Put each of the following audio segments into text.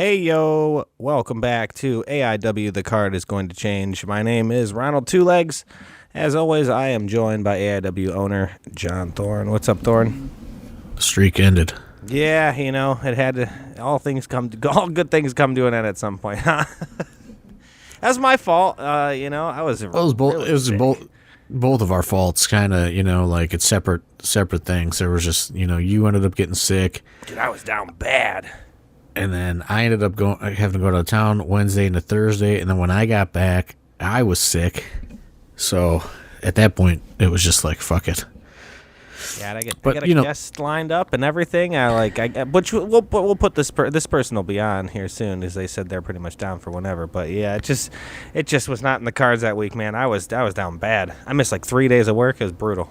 Hey, yo, welcome back to AIW The Card is Going to Change. My name is Ronald Two Legs. As always, I am joined by AIW owner John Thorne. What's up, Thorne? The streak ended. Yeah, you know, it had to, all good things come to an end at some point, huh? That's my fault. I was Well, it was both of our faults, kind of, like it's separate things. There was just, you ended up getting sick. Dude, I was down bad. And then I ended up having to go to town Wednesday into Thursday. And then when I got back, I was sick. So at that point, it was just like, fuck it. Yeah, I got a guest lined up and everything. We'll put this person will be on here soon, as they said they're pretty much down for whenever. But yeah, it just was not in the cards that week, man. I was down bad. I missed like 3 days of work. It was brutal.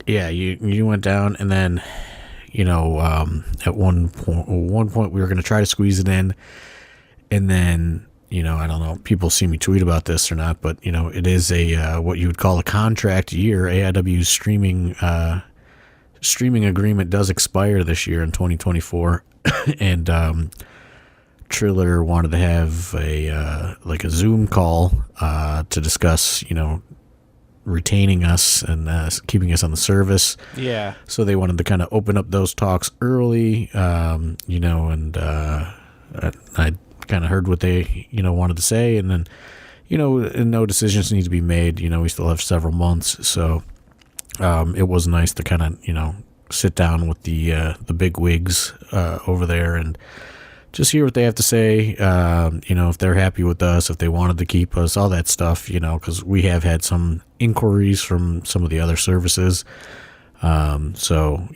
Yeah, you went down, and then at one point we were going to try to squeeze it in, and then I don't know, people see me tweet about this or not, but it is a what you would call a contract year. AIW's streaming agreement does expire this year in 2024, and Triller wanted to have a Zoom call to discuss retaining us and keeping us on the service. Yeah. So they wanted to kind of open up those talks early, and I kind of heard what they wanted to say, and then and no decisions need to be made. We still have several months, so it was nice to kind of sit down with the big wigs over there and just hear what they have to say. If they're happy with us, if they wanted to keep us, all that stuff. Because we have had some inquiries from some of the other services. So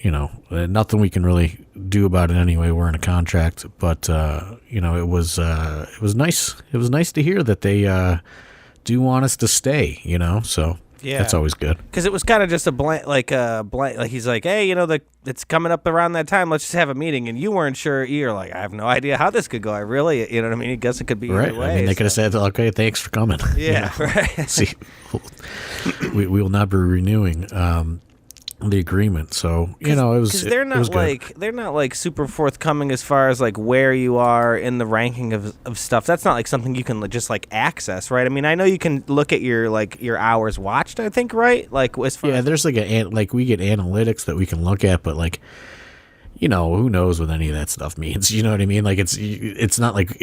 nothing we can really do about it anyway. We're in a contract, but it was nice. It was nice to hear that they do want us to stay. So. Yeah, that's always good. Because it was kind of just a blank. He's like, hey, it's coming up around that time. Let's just have a meeting. And you weren't sure. You're like, I have no idea how this could go. I really, what I mean? I guess it could be right. either way. I mean, they could have said, okay, thanks for coming. Yeah, right. See, we will not be renewing the agreement. So it was because they're not like super forthcoming as far as like where you are in the ranking of stuff. That's not like something you can just like access, right? I mean, I know you can look at your hours watched, I think, right? Like as far as there's like we get analytics that we can look at, but like who knows what any of that stuff means? You know what I mean? Like it's not like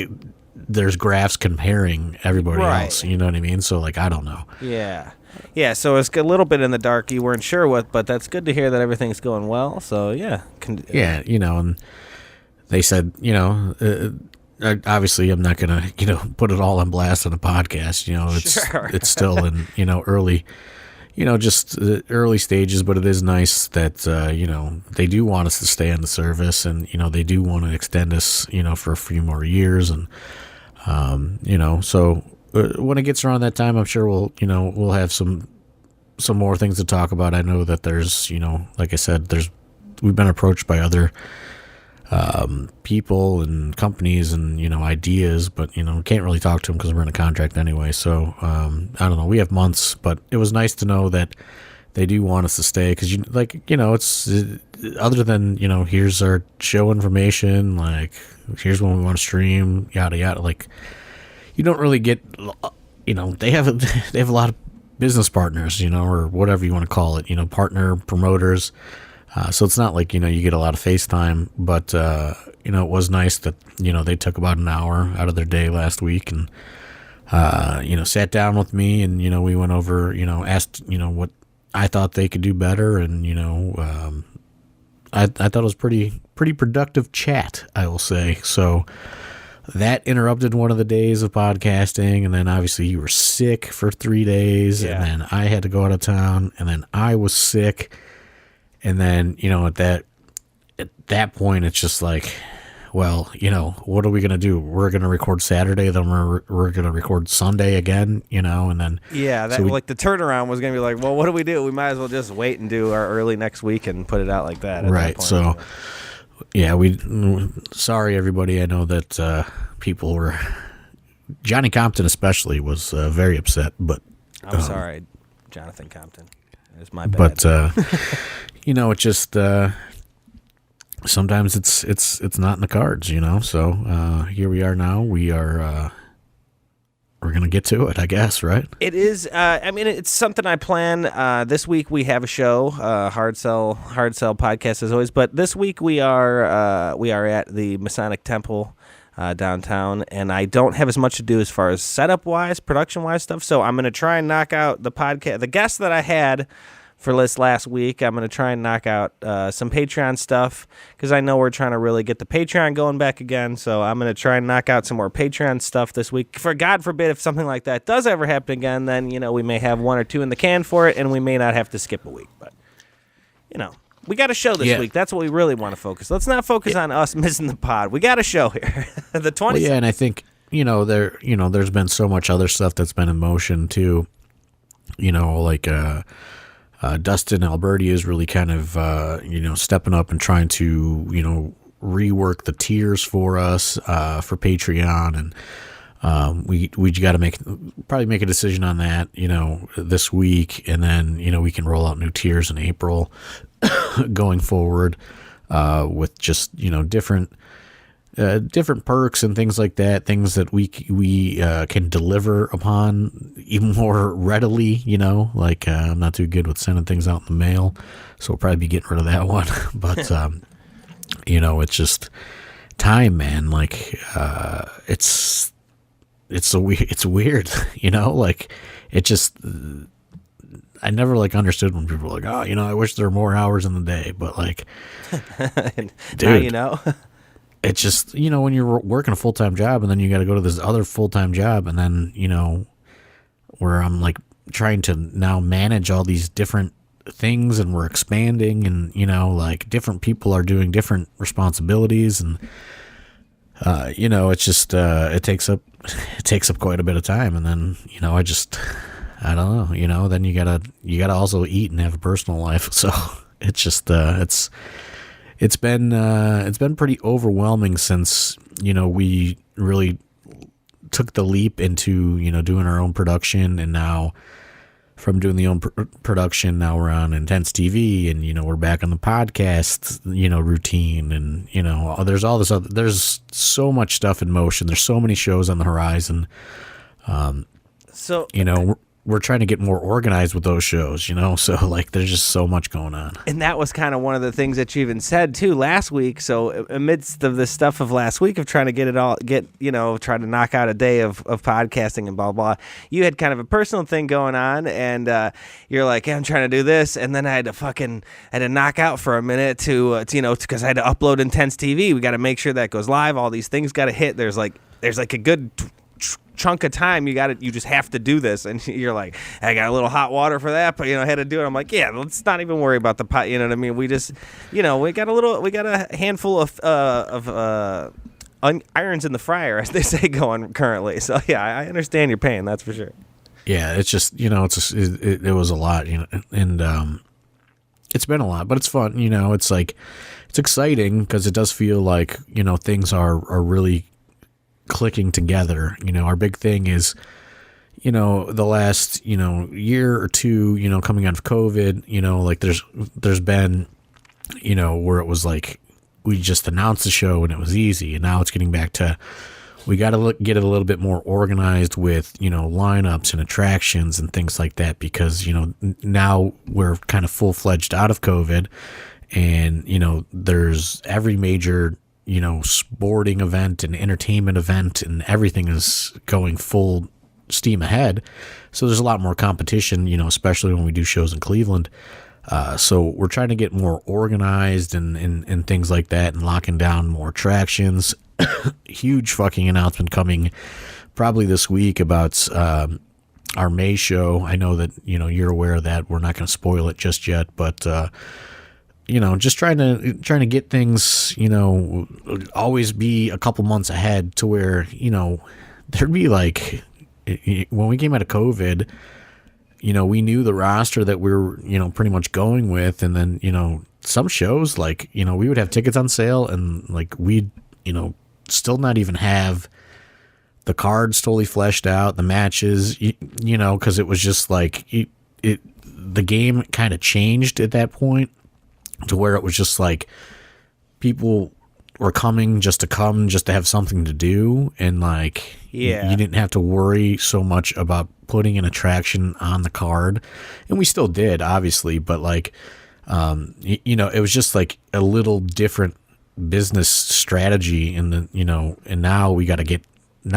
there's graphs comparing everybody else. You know what I mean? So like I don't know. Yeah, so it's a little bit in the dark. You weren't sure what, but that's good to hear that everything's going well. So, yeah. And they said, obviously I'm not going to, put it all on blast on a podcast. It's still in, early, just early stages, but it is nice that, they do want us to stay on the service, and, they do want to extend us, for a few more years. And, so when it gets around that time, I'm sure we'll have some more things to talk about. I know that there's, like I said, we've been approached by other people and companies and, ideas, but, can't really talk to them because we're in a contract anyway. So, I don't know. We have months, but it was nice to know that they do want us to stay because, it's other than, here's our show information, like, here's when we want to stream, yada, yada, like, you don't really get, they have a lot of business partners, or whatever you want to call it, partner promoters. So it's not like, you get a lot of FaceTime, but, it was nice that, they took about an hour out of their day last week and, sat down with me and, we went over, asked, what I thought they could do better. And, I thought it was pretty productive chat, I will say. So, that interrupted one of the days of podcasting, and then obviously you were sick for 3 days, and then I had to go out of town, and then I was sick, and then at that point it's just like, well, what are we gonna do? We're gonna record Saturday, then we're gonna record Sunday again, and then the turnaround was gonna be like, well, what do? We might as well just wait and do our early next week and put it out like that. Right. So. Yeah, sorry everybody. I know that people were, Johnny Compton especially was very upset, but I'm sorry, Jonathan Compton. It's my bad. But it just sometimes it's not in the cards, So here we are now. We're gonna get to it, I guess, right? It is. I mean, it's something I plan. This week we have a show, Hard Sell podcast as always. But this week we are at the Masonic Temple downtown, and I don't have as much to do as far as setup wise, production wise stuff. So I'm gonna try and knock out the podcast. The guests that I had for this last week, I'm going to try and knock out some Patreon stuff because I know we're trying to really get the Patreon going back again. So I'm going to try and knock out some more Patreon stuff this week. For God forbid, if something like that does ever happen again, then, we may have one or two in the can for it, and we may not have to skip a week. But, we got a show this week. That's what we really want to focus. Let's not focus on us missing the pod. We got a show here. The 20th. Well, yeah, and I think, there's been so much other stuff that's been in motion too. Dustin Alberti is really kind of, stepping up and trying to, rework the tiers for us for Patreon. And we got to probably make a decision on that, this week. And then, we can roll out new tiers in April going forward with just, different perks and things like that, things that we can deliver upon even more readily, I'm not too good with sending things out in the mail, so we'll probably be getting rid of that one. But, it's just time, man. It's weird, it just, I never understood when people were like, I wish there were more hours in the day, but dude, now it's just, when you're working a full-time job and then you got to go to this other full-time job and then, where I'm trying to now manage all these different things and we're expanding and, different people are doing different responsibilities and, it's just, it takes up quite a bit of time. And then, I don't know, then you gotta also eat and have a personal life. So it's just, It's been pretty overwhelming since, we really took the leap into, doing our own production. And now from doing the own production, now we're on Intense TV and, we're back on the podcast, routine. And, there's all this other, there's so much stuff in motion. There's so many shows on the horizon. We're trying to get more organized with those shows, so there's just so much going on. And that was kind of one of the things that you even said too last week. So amidst of the stuff of last week of trying to try to knock out a day of podcasting and blah, blah, you had kind of a personal thing going on and you're like, hey, I'm trying to do this. And then I had to knock out for a minute to because I had to upload Intense TV. We got to make sure that goes live. All these things got to hit. There's a good chunk of time you just have to do this, and you're like, I got a little hot water for that, but I had to do it. I'm like, yeah, let's not even worry about the pot. You know what I mean? We just, we got a handful of irons in the fryer, as they say, going currently. So yeah, I understand your pain. That's for sure. Yeah, it's just it was a lot, and it's been a lot, but it's fun. It's it's exciting because it does feel like things are really clicking together. Our big thing is, the last, year or two, coming out of COVID, there's been, where it was we just announced the show and it was easy. And now it's getting back to, we got to get it a little bit more organized with, lineups and attractions and things like that, because, now we're kind of full-fledged out of COVID and, there's every major sporting event and entertainment event and everything is going full steam ahead. So there's a lot more competition, especially when we do shows in Cleveland. So we're trying to get more organized and things like that and locking down more attractions. Huge fucking announcement coming probably this week about our May show. I know that, you're aware of that. We're not going to spoil it just yet, but just trying to get things, always be a couple months ahead to where, there'd be when we came out of COVID, we knew the roster that we were, pretty much going with. And then, some shows we would have tickets on sale and we'd, still not even have the cards totally fleshed out, the matches, cause it was just the game kind of changed at that point. To where it was just people were coming just to have something to do, and like you didn't have to worry so much about putting an attraction on the card, and we still did, obviously, but like it was just like a little different business strategy in the and now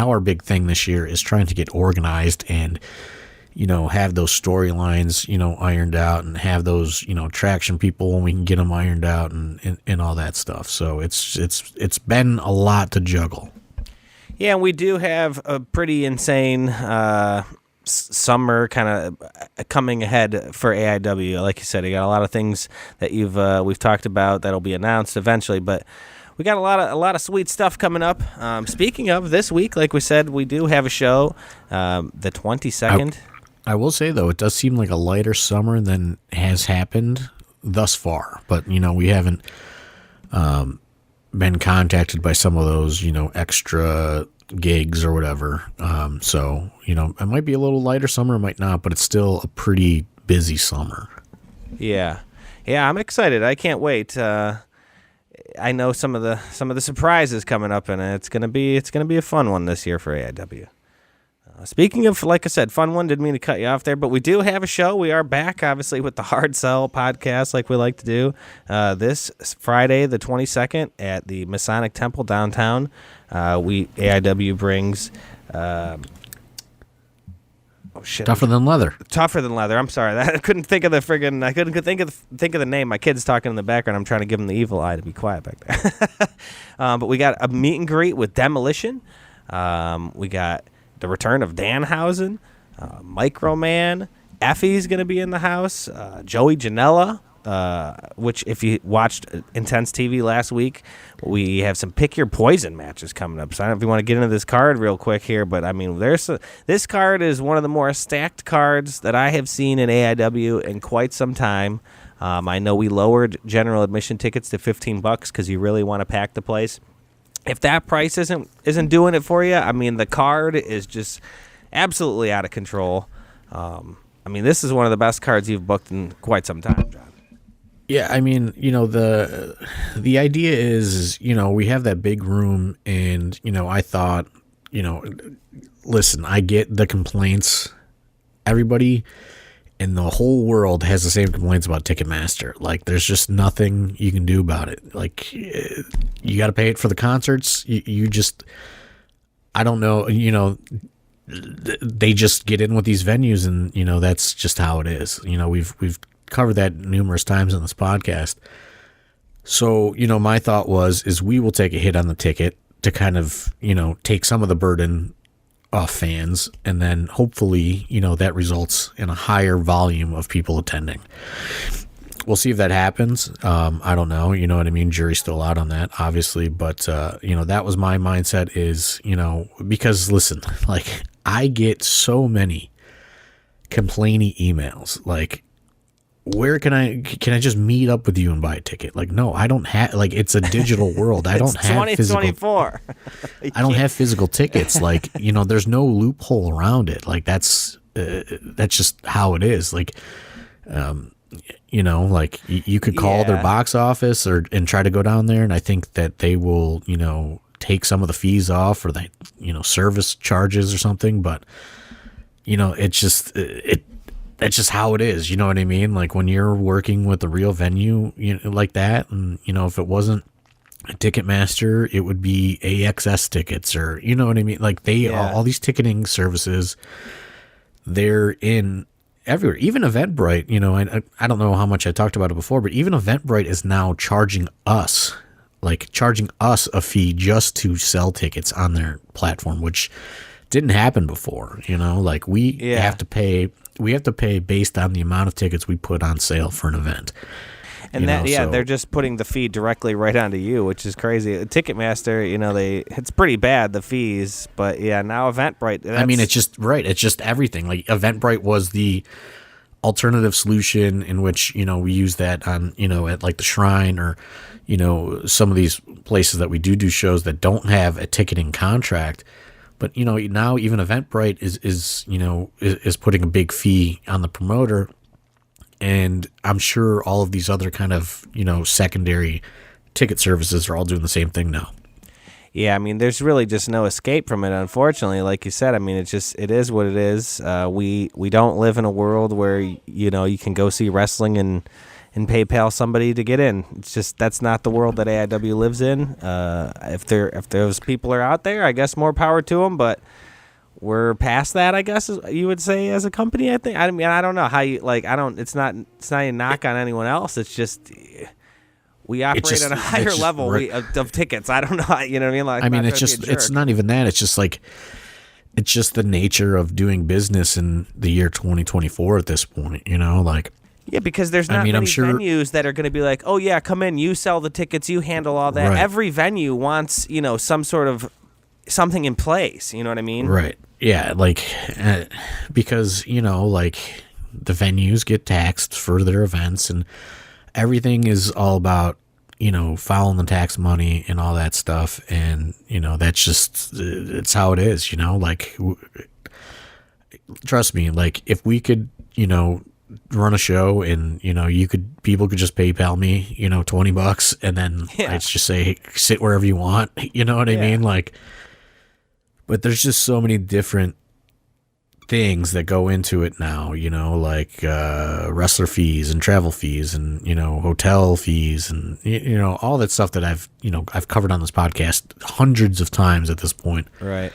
our big thing this year is trying to get organized and have those storylines ironed out, and have those attraction people when we can get them ironed out, and all that stuff. So it's been a lot to juggle. Yeah, and we do have a pretty insane summer kind of coming ahead for AIW. Like you said, you got a lot of things that we've talked about that'll be announced eventually, but we got a lot of sweet stuff coming up. Speaking of this week, like we said, we do have a show, the 22nd. I will say, though, it does seem like a lighter summer than has happened thus far. But, we haven't been contacted by some of those, extra gigs or whatever. So, it might be a little lighter summer, it might not, but it's still a pretty busy summer. Yeah. Yeah, I'm excited. I can't wait. I know some of the surprises coming up, and it's gonna be a fun one this year for AIW. Speaking of, like I said, fun one, didn't mean to cut you off there, but we do have a show. We are back, obviously, with the Hard Sell podcast like we like to do. This Friday, the 22nd, at the Masonic Temple downtown. AIW brings... Tougher Than Leather. Tougher Than Leather. I'm sorry. I couldn't think of the friggin'... I couldn't think of the name. My kid's talking in the background. I'm trying to give him the evil eye to be quiet back there. But we got a meet and greet with Demolition. We got... the return of Danhausen, Microman, Effie's going to be in the house, Joey Janela, which if you watched Intense TV last week, we have some Pick Your Poison matches coming up. So I don't know if you want to get into this card real quick here, but I mean, this card is one of the more stacked cards that I have seen in AIW in quite some time. I know we lowered general admission tickets to $15 because you really want to pack the place. If that price isn't doing it for you, I mean, the card is just absolutely out of control. I mean, this is one of the best cards you've booked in quite some time, John. Yeah, I mean, the idea is, we have that big room, and, I thought, listen, I get the complaints. Everybody in the whole world has the same complaints about Ticketmaster. Like, there's just nothing you can do about it. Like, you got to pay it for the concerts. You just, I don't know, they just get in with these venues, and, that's just how it is. We've covered that numerous times on this podcast. So, my thought is we will take a hit on the ticket to kind of, take some of the burden off fans, and then hopefully, that results in a higher volume of people attending. We'll see if that happens. I don't know. You know what I mean? Jury's still out on that, obviously. But, that was my mindset is, because listen, like, I get so many complaining emails. Like, where can I just meet up with you and buy a ticket? Like, no, I don't have, like, it's a digital world. I don't have physical. I don't have physical tickets. Like, there's no loophole around it. Like, that's just how it is. Like, like you could call their box office and try to go down there, and I think that they will, take some of the fees off, or the, service charges or something. But, it's just that's just how it is. You know what I mean? Like, when you're working with a real venue, like that, and, if it wasn't a Ticketmaster, it would be AXS tickets, or, you know what I mean? Like, all these ticketing services, they're in everywhere. Even Eventbrite, I don't know how much I talked about it before, but even Eventbrite is now charging us a fee just to sell tickets on their platform, which didn't happen before. Like, we have to pay based on the amount of tickets we put on sale for an event. And they're just putting the fee directly right onto you, which is crazy. Ticketmaster, it's pretty bad, the fees, but now Eventbrite. I mean, it's just right. It's just everything. Like, Eventbrite was the alternative solution in which, we use that on, at like the Shrine, or, some of these places that we do shows that don't have a ticketing contract. But, now even Eventbrite is putting a big fee on the promoter. And I'm sure all of these other kind of, secondary ticket services are all doing the same thing now. Yeah, I mean, there's really just no escape from it, unfortunately. Like you said, I mean, it is what it is. We don't live in a world where, you know, you can go see wrestling and PayPal somebody to get in. It's just, that's not the world that AIW lives in. If those people are out there, I guess more power to them, but we're past that, I guess you would say, as a company. I think. I mean, I don't know how you like. It's not a knock on anyone else. It's just we operate on a higher level of tickets. I don't know. You know what I mean? Like, I mean, it's not even that. It's just like, it's just the nature of doing business in the year 2024 at this point. You know, like. Yeah, because there's not many venues that are going to be like, oh yeah, come in, you sell the tickets, you handle all that. Right. Every venue wants, you know, some sort of something in place. You know what I mean? Right. Yeah, like, because, you know, like, the venues get taxed for their events, and everything is all about, you know, following the tax money and all that stuff, and, you know, that's just, it's how it is, you know, like, trust me, like, if we could, you know, run a show and, you know, people could just PayPal me, you know, $20, and then I'd just say, hey, sit wherever you want, you know what I mean? Like, but there's just so many different things that go into it now, you know, like wrestler fees and travel fees and, you know, hotel fees and, you know, all that stuff that I've covered on this podcast hundreds of times at this point. Right.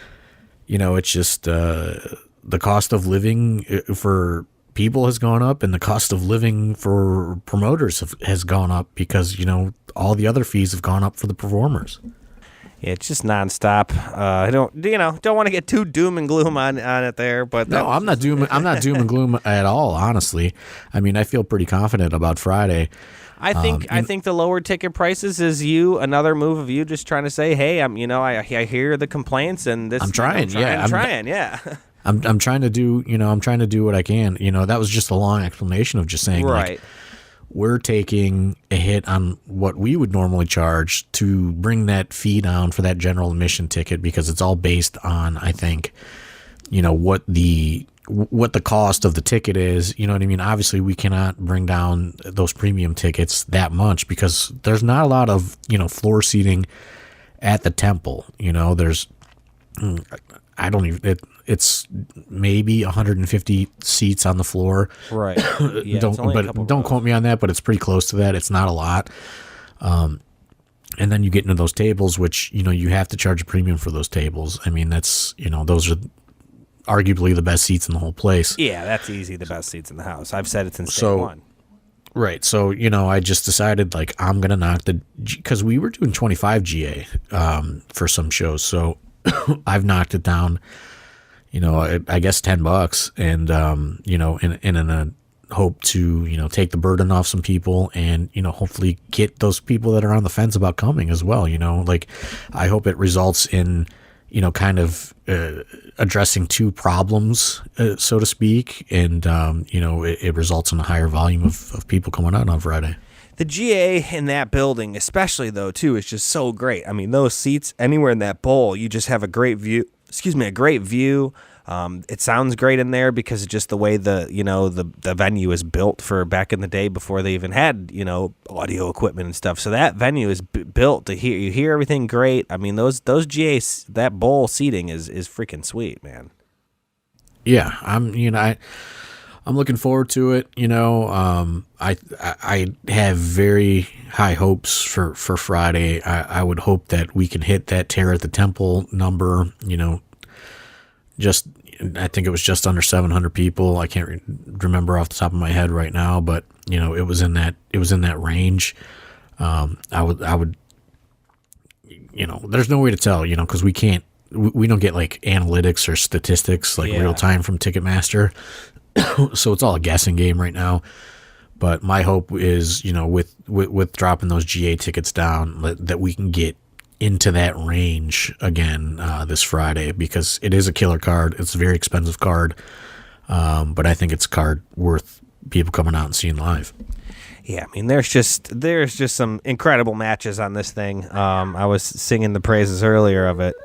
You know, it's just the cost of living for people has gone up, and the cost of living for promoters has gone up because, you know, all the other fees have gone up for the performers. Yeah, it's just nonstop. I don't want to get too doom and gloom on it there, but no, I'm not doom and gloom at all. Honestly, I mean, I feel pretty confident about Friday. I think the lower ticket prices is another move of you just trying to say, hey, I hear the complaints and this. I'm trying. Yeah. I'm trying to do what I can. You know, that was just a long explanation of just saying, right. Like, we're taking a hit on what we would normally charge to bring that fee down for that general admission ticket, because it's all based on, I think, you know, what the cost of the ticket is. You know what I mean? Obviously, we cannot bring down those premium tickets that much because there's not a lot of, you know, floor seating at the temple. You know, it's maybe 150 seats on the floor. Right. Yeah, don't quote me on that, but it's pretty close to that. It's not a lot. And then you get into those tables, which, you know, you have to charge a premium for those tables. I mean, that's, you know, those are arguably the best seats in the whole place. Yeah, that's easy. The best seats in the house. I've said it since day one. Right. So, you know, I just decided, like, I'm going to knock because we were doing 25 GA for some shows. So I've knocked it down, you know, I guess $10, and you know, in a hope to, you know, take the burden off some people, and, you know, hopefully get those people that are on the fence about coming as well. You know, like, I hope it results in, you know, kind of addressing two problems, so to speak, and you know, it results in a higher volume of people coming out on Friday. The GA in that building, especially though, too, is just so great. I mean, those seats anywhere in that bowl, you just have a great view. A great view. It sounds great in there because of just the way the venue is built for back in the day before they even had, you know, audio equipment and stuff. So that venue is built to hear. You hear everything great. I mean, those GAs, that bowl seating is freaking sweet, man. Yeah, I'm looking forward to it. You know, I have very high hopes for Friday. I would hope that we can hit that Terror at the Temple number. You know, I think it was just under 700 people. I can't remember off the top of my head right now, but, you know, it was in that range. I would, you know, there's no way to tell, you know, because we don't get like analytics or statistics like real time from Ticketmaster. So it's all a guessing game right now. But my hope is, you know, with dropping those GA tickets down, that we can get into that range again this Friday, because it is a killer card. It's a very expensive card, but I think it's a card worth people coming out and seeing live. Yeah, I mean, there's just some incredible matches on this thing. I was singing the praises earlier of it.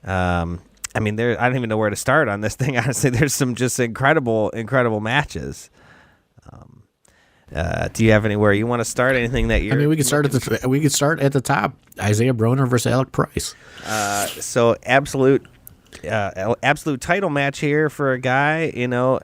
I mean, I don't even know where to start on this thing. Honestly, there's some just incredible matches. Do you have anywhere you want to start? Anything that you're? I mean, we could start at the top. Isaiah Broner versus Alec Price. So absolute title match here for a guy.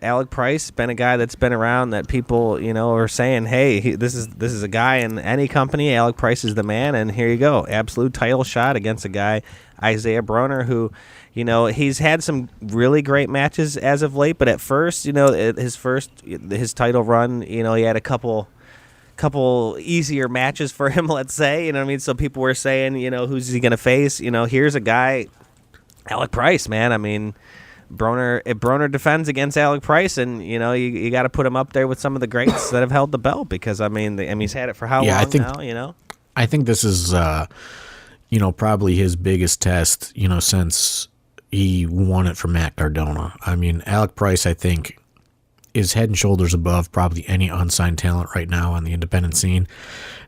Alec Price, been a guy that's been around that people are saying, hey, this is a guy in any company. Alec Price is the man, and here you go, absolute title shot against a guy, Isaiah Broner, who. He's had some really great matches as of late, but at first, his title run, he had a couple easier matches for him, let's say, So people were saying, who's he going to face? Here's a guy, Alec Price, man. I mean, Broner defends against Alec Price, and, you got to put him up there with some of the greats that have held the belt because, he's had it for how long now, I think this is, probably his biggest test, since he won it from Matt Cardona. I mean, Alec Price, I think, is head and shoulders above probably any unsigned talent right now on the independent scene.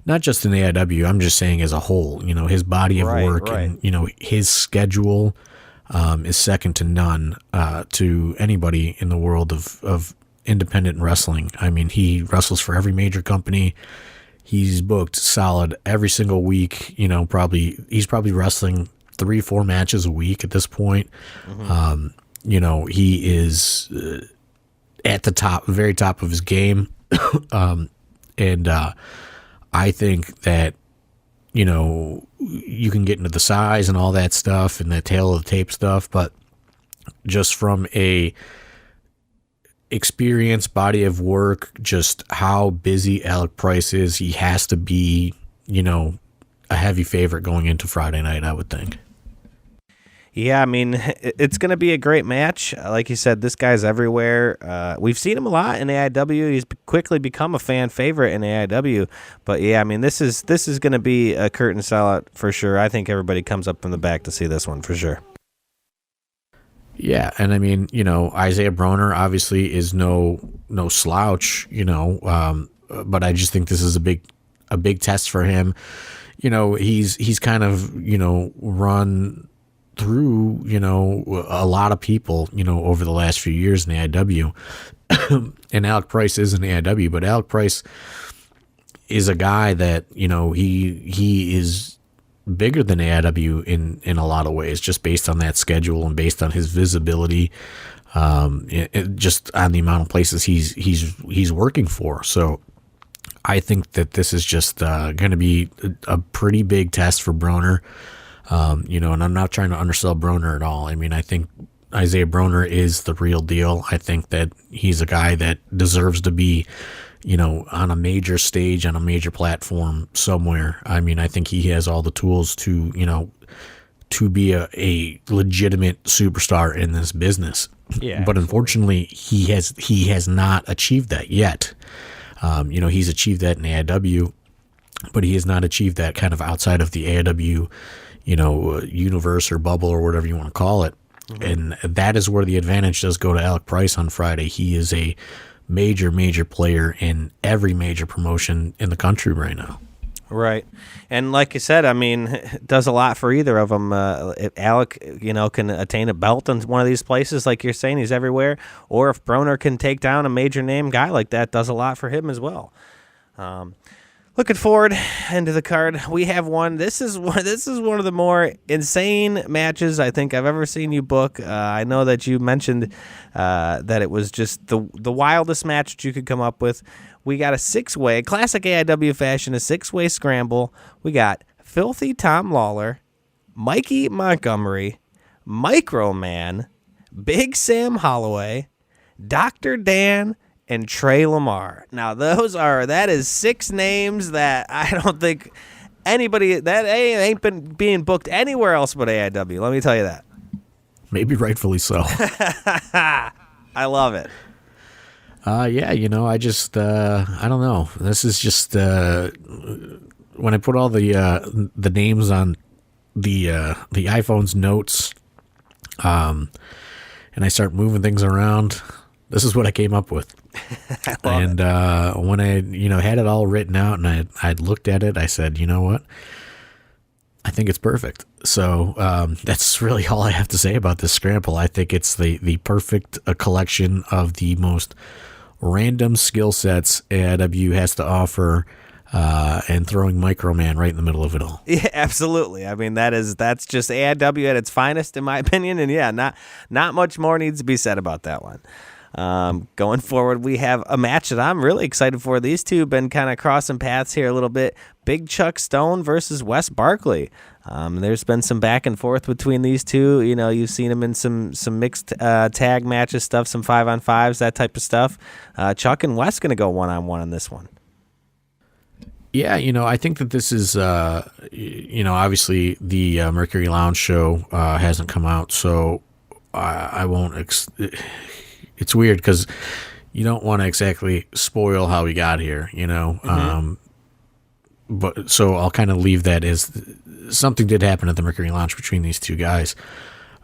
Not just in AIW, I'm just saying as a whole. His body of work and, his schedule is second to none to anybody in the world of independent wrestling. I mean, he wrestles for every major company. He's booked solid every single week. He's probably wrestling 3-4 matches a week at this point. Mm-hmm. He is at the very top of his game. And I think that, you can get into the size and all that stuff and the tail of the tape stuff, but just from a experience, body of work, just how busy Alec Price is, he has to be, a heavy favorite going into Friday night, I would think. Yeah, I mean, it's going to be a great match. Like you said, this guy's everywhere. We've seen him a lot in AIW. He's quickly become a fan favorite in AIW. But yeah, I mean, this is going to be a curtain sellout for sure. I think everybody comes up from the back to see this one for sure. Yeah, and I mean, Isaiah Broner obviously is no slouch, but I just think this is a big test for him. He's kind of, run through, a lot of people, over the last few years in the AIW. And Alec Price is in the AIW, but Alec Price is a guy that, he is bigger than AIW in a lot of ways, just based on that schedule and based on his visibility, just on the amount of places he's working for. So I think that this is just going to be a pretty big test for Broner. And I'm not trying to undersell Broner at all. I mean, I think Isaiah Broner is the real deal. I think that he's a guy that deserves to be, on a major stage, on a major platform somewhere. I mean, I think he has all the tools to, to be a legitimate superstar in this business. Yeah. But unfortunately, he has not achieved that yet. He's achieved that in AIW, but he has not achieved that kind of outside of the AIW, universe or bubble or whatever you want to call it. Mm-hmm. And that is where the advantage does go to Alec Price on Friday. He is a major player in every major promotion in the country right now. Right. And like you said, I mean, it does a lot for either of them. If Alec, can attain a belt in one of these places, like you're saying, he's everywhere. Or if Broner can take down a major name guy like that, does a lot for him as well. Looking forward into the card, we have one. This is one of the more insane matches I think I've ever seen you book. I know that you mentioned that it was just the wildest match that you could come up with. We got a 6-way, classic AIW fashion, a 6-way scramble. We got Filthy Tom Lawler, Mikey Montgomery, Microman, Big Sam Holloway, Dr. Dan, and Trey Lamar. Now, that is 6 names that I don't think anybody, that ain't been being booked anywhere else but AIW. Let me tell you that. Maybe rightfully so. I love it. Yeah, I just, I don't know. This is just, when I put all the names on the iPhone's notes, and I start moving things around, this is what I came up with. And when I, had it all written out and I'd looked at it, I said, you know what? I think it's perfect. So that's really all I have to say about this scramble. I think it's the perfect collection of the most random skill sets AIW has to offer, and throwing Microman right in the middle of it all. Yeah, absolutely. I mean, that's just AIW at its finest, in my opinion. And yeah, not much more needs to be said about that one. Going forward, we have a match that I'm really excited for. These two have been kind of crossing paths here a little bit. Big Chuck Stone versus Wes Barkley. There's been some back and forth between these two. You know, you've seen them in some mixed tag matches stuff, some 5-on-5s, that type of stuff. Chuck and Wes going to go 1-on-1 on this one. Yeah, you know, I think that this is, you know, obviously the Mercury Lounge show hasn't come out, so I won't. It's weird because you don't want to exactly spoil how we got here, you know. Mm-hmm. But so I'll kind of leave that as something did happen at the Mercury Lounge between these two guys.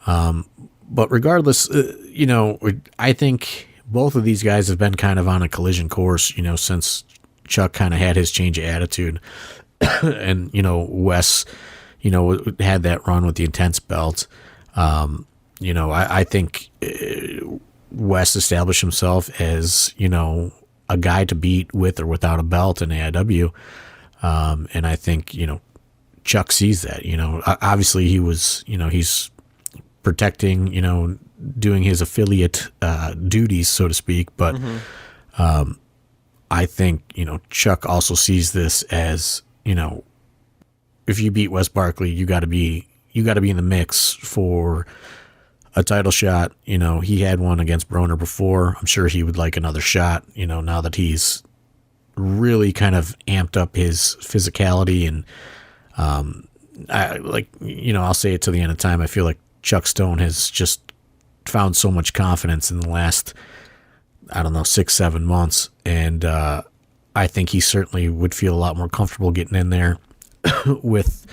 But regardless, you know, I think both of these guys have been kind of on a collision course, you know, since Chuck kind of had his change of attitude. And, you know, Wes, you know, had that run with the Intense belt. You know, I think Wes established himself as, you know, a guy to beat with or without a belt in AIW. And I think, you know, Chuck sees that, you know, obviously he was, you know, he's protecting, you know, doing his affiliate duties, so to speak. But I think, you know, Chuck also sees this as, you know, if you beat Wes Barkley, you got to be in the mix for a title shot. You know, he had one against Broner before. I'm sure he would like another shot, you know, now that he's really kind of amped up his physicality. And I like, you know, I'll say it to the end of time. I feel like Chuck Stone has just found so much confidence in the last, I don't know, 6-7 months. And I think he certainly would feel a lot more comfortable getting in there with,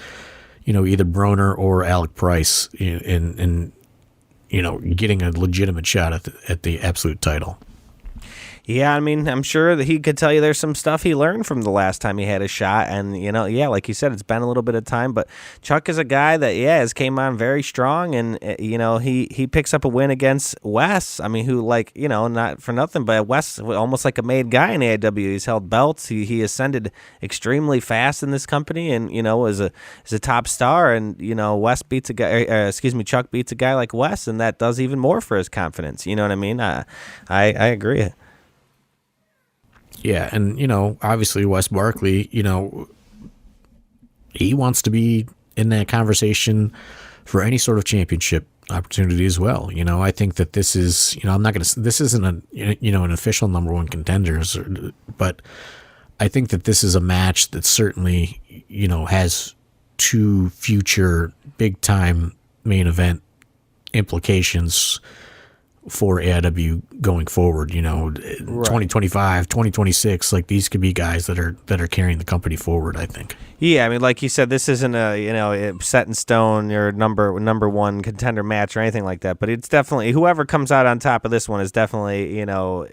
you know, either Broner or Alec Price in you know, getting a legitimate shot at the Absolute title. Yeah, I mean, I'm sure that he could tell you there's some stuff he learned from the last time he had a shot. And, you know, yeah, like you said, it's been a little bit of time. But Chuck is a guy that, yeah, has came on very strong. And, you know, he picks up a win against Wes. I mean, who, like, you know, not for nothing, but Wes, almost like a made guy in AIW. He's held belts. He ascended extremely fast in this company and, you know, is a top star. And, you know, Chuck beats a guy like Wes. And that does even more for his confidence. You know what I mean? I agree. Yeah, and, you know, obviously Wes Barkley, you know, he wants to be in that conversation for any sort of championship opportunity as well. You know, I think that this is, you know, this isn't an official number one contenders, but I think that this is a match that certainly, you know, has two future big time main event implications for AIW going forward, you know, right. 2025, 2026, like these could be guys that are carrying the company forward, I think. Yeah, I mean, like you said, this isn't a, you know, set in stone or number one contender match or anything like that, but it's definitely, whoever comes out on top of this one is definitely, you know,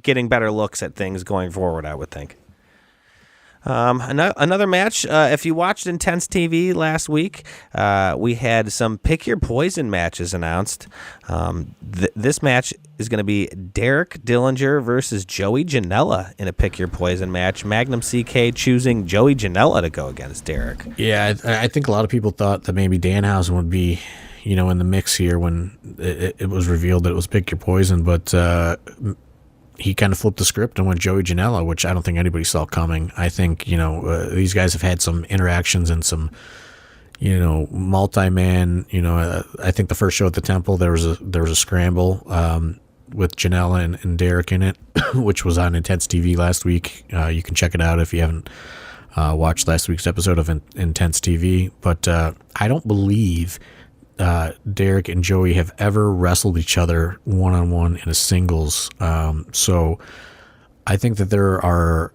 getting better looks at things going forward, I would think. Another match, if you watched Intense TV last week, we had some Pick Your Poison matches announced. This match is going to be Derek Dillinger versus Joey Janela in a Pick Your Poison match. Magnum CK choosing Joey Janela to go against Derek. Yeah, I think a lot of people thought that maybe Danhausen would be, you know, in the mix here when it was revealed that it was Pick Your Poison, but he kind of flipped the script and went Joey Janela, which I don't think anybody saw coming. I think, you know, these guys have had some interactions and some, you know, multi-man, you know, I think the first show at the Temple, there was a scramble with Janela and Derek in it, which was on Intense TV last week. You can check it out if you haven't watched last week's episode of Intense TV. But I don't believe Derek and Joey have ever wrestled each other one-on-one in a singles. So I think that there are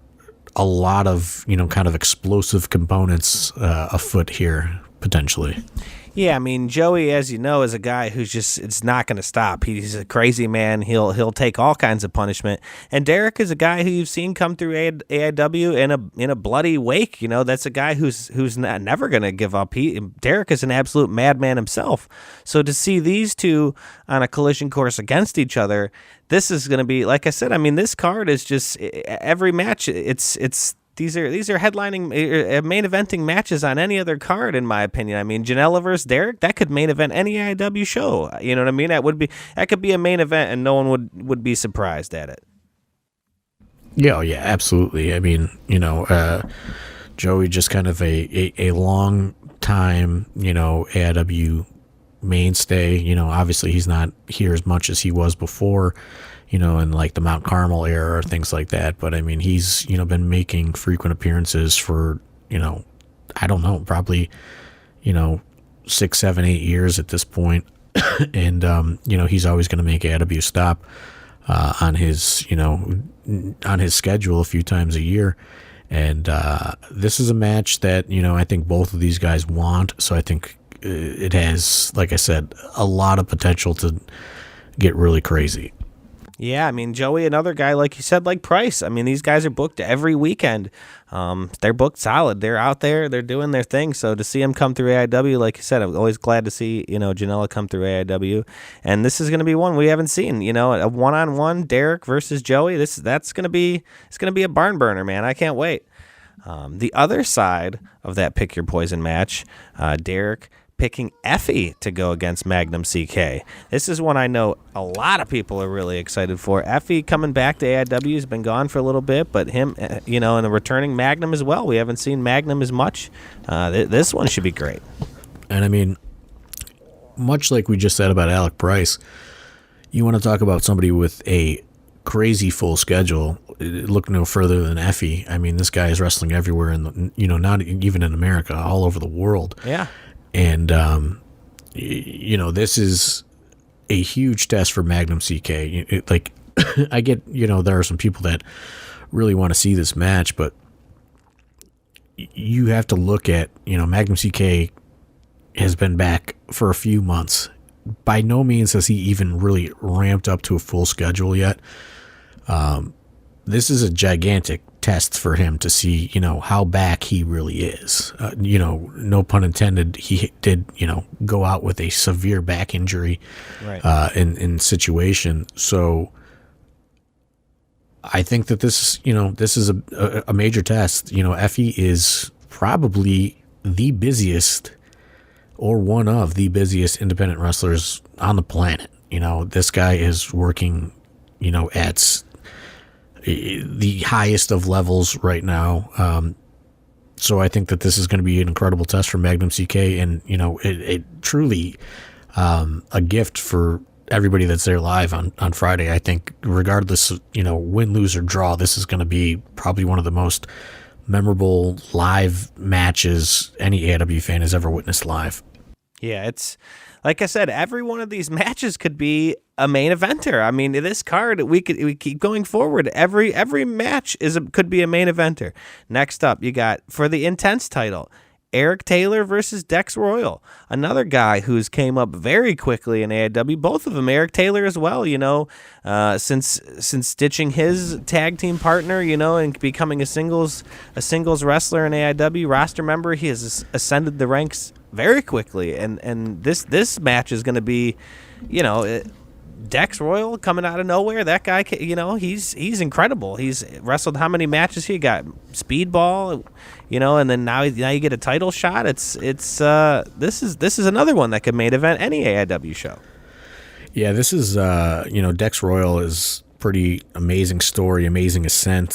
a lot of, you know, kind of explosive components afoot here, potentially. Yeah, I mean, Joey, as you know, is a guy who's it's not going to stop. He's a crazy man. He'll take all kinds of punishment. And Derek is a guy who you've seen come through AIW in a bloody wake. You know, that's a guy who's never going to give up. Derek is an absolute madman himself. So to see these two on a collision course against each other, this is going to be, like I said, I mean, this card is just every match. These are headlining, main eventing matches on any other card, in my opinion. I mean, Janela versus Derek, that could main event any AIW show. You know what I mean? That could be a main event, and no one would be surprised at it. Yeah, oh yeah, absolutely. I mean, Joey just kind of a long time, AIW mainstay. Obviously he's not here as much as he was before, in like the Mount Carmel era or things like that. But I mean, he's, been making frequent appearances for, I don't know, probably, 6, 7, 8 years at this point. And, he's always going to make AIW stop on his schedule a few times a year. And this is a match that, I think both of these guys want. So I think it has, like I said, a lot of potential to get really crazy. Yeah, I mean, Joey, another guy, like you said, like Price. I mean, these guys are booked every weekend. They're booked solid. They're out there. They're doing their thing. So to see them come through AIW, like you said, I'm always glad to see, Janela come through AIW. And this is going to be one we haven't seen, a one-on-one Derek versus Joey. It's going to be a barn burner, man. I can't wait. The other side of that Pick Your Poison match, Derek picking Effie to go against Magnum CK. This is one I know a lot of people are really excited for. Effie coming back to AIW, has been gone for a little bit, but him, and a returning Magnum as well. We haven't seen Magnum as much. This one should be great. And I mean, much like we just said about Alec Price, you want to talk about somebody with a crazy full schedule. Look no further than Effie. I mean, this guy is wrestling everywhere not even in America, all over the world. Yeah. And, this is a huge test for Magnum CK. I get, there are some people that really want to see this match, but you have to look at, Magnum CK has been back for a few months. By no means has he even really ramped up to a full schedule yet. This is a gigantic test for him to see, how back he really is. No pun intended. He did, go out with a severe back injury, right, in situation. So I think that this is a major test. Effie is probably the busiest or one of the busiest independent wrestlers on the planet. This guy is working, at the highest of levels right now. So I think that this is going to be an incredible test for Magnum CK, and it truly a gift for everybody that's there live on Friday. I think regardless of, win, lose, or draw, this is going to be probably one of the most memorable live matches any AIW fan has ever witnessed live. Yeah, it's like I said, every one of these matches could be a main eventer. I mean, this card, we keep going forward. Every match could be a main eventer. Next up, you got for the Intense title, Eric Taylor versus Dex Royal, another guy who's came up very quickly in AIW. Both of them, Eric Taylor as well. Since ditching his tag team partner, and becoming a singles wrestler in AIW roster member, he has ascended the ranks very quickly. And this match is going to be, Dex Royal coming out of nowhere. That guy, he's incredible. He's wrestled how many matches he got? Speedball, and then now you get a title shot. This is another one that could main event any AIW show. Yeah, this is Dex Royal is pretty amazing story, amazing ascent.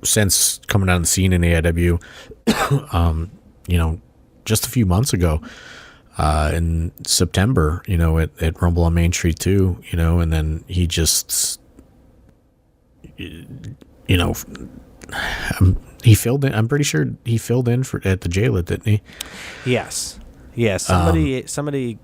Since coming on the scene in AIW, just a few months ago. In September, at Rumble on Main Street 2, and then he just, he filled in. I'm pretty sure he filled in at the J-Lit, didn't he? Yes. Somebody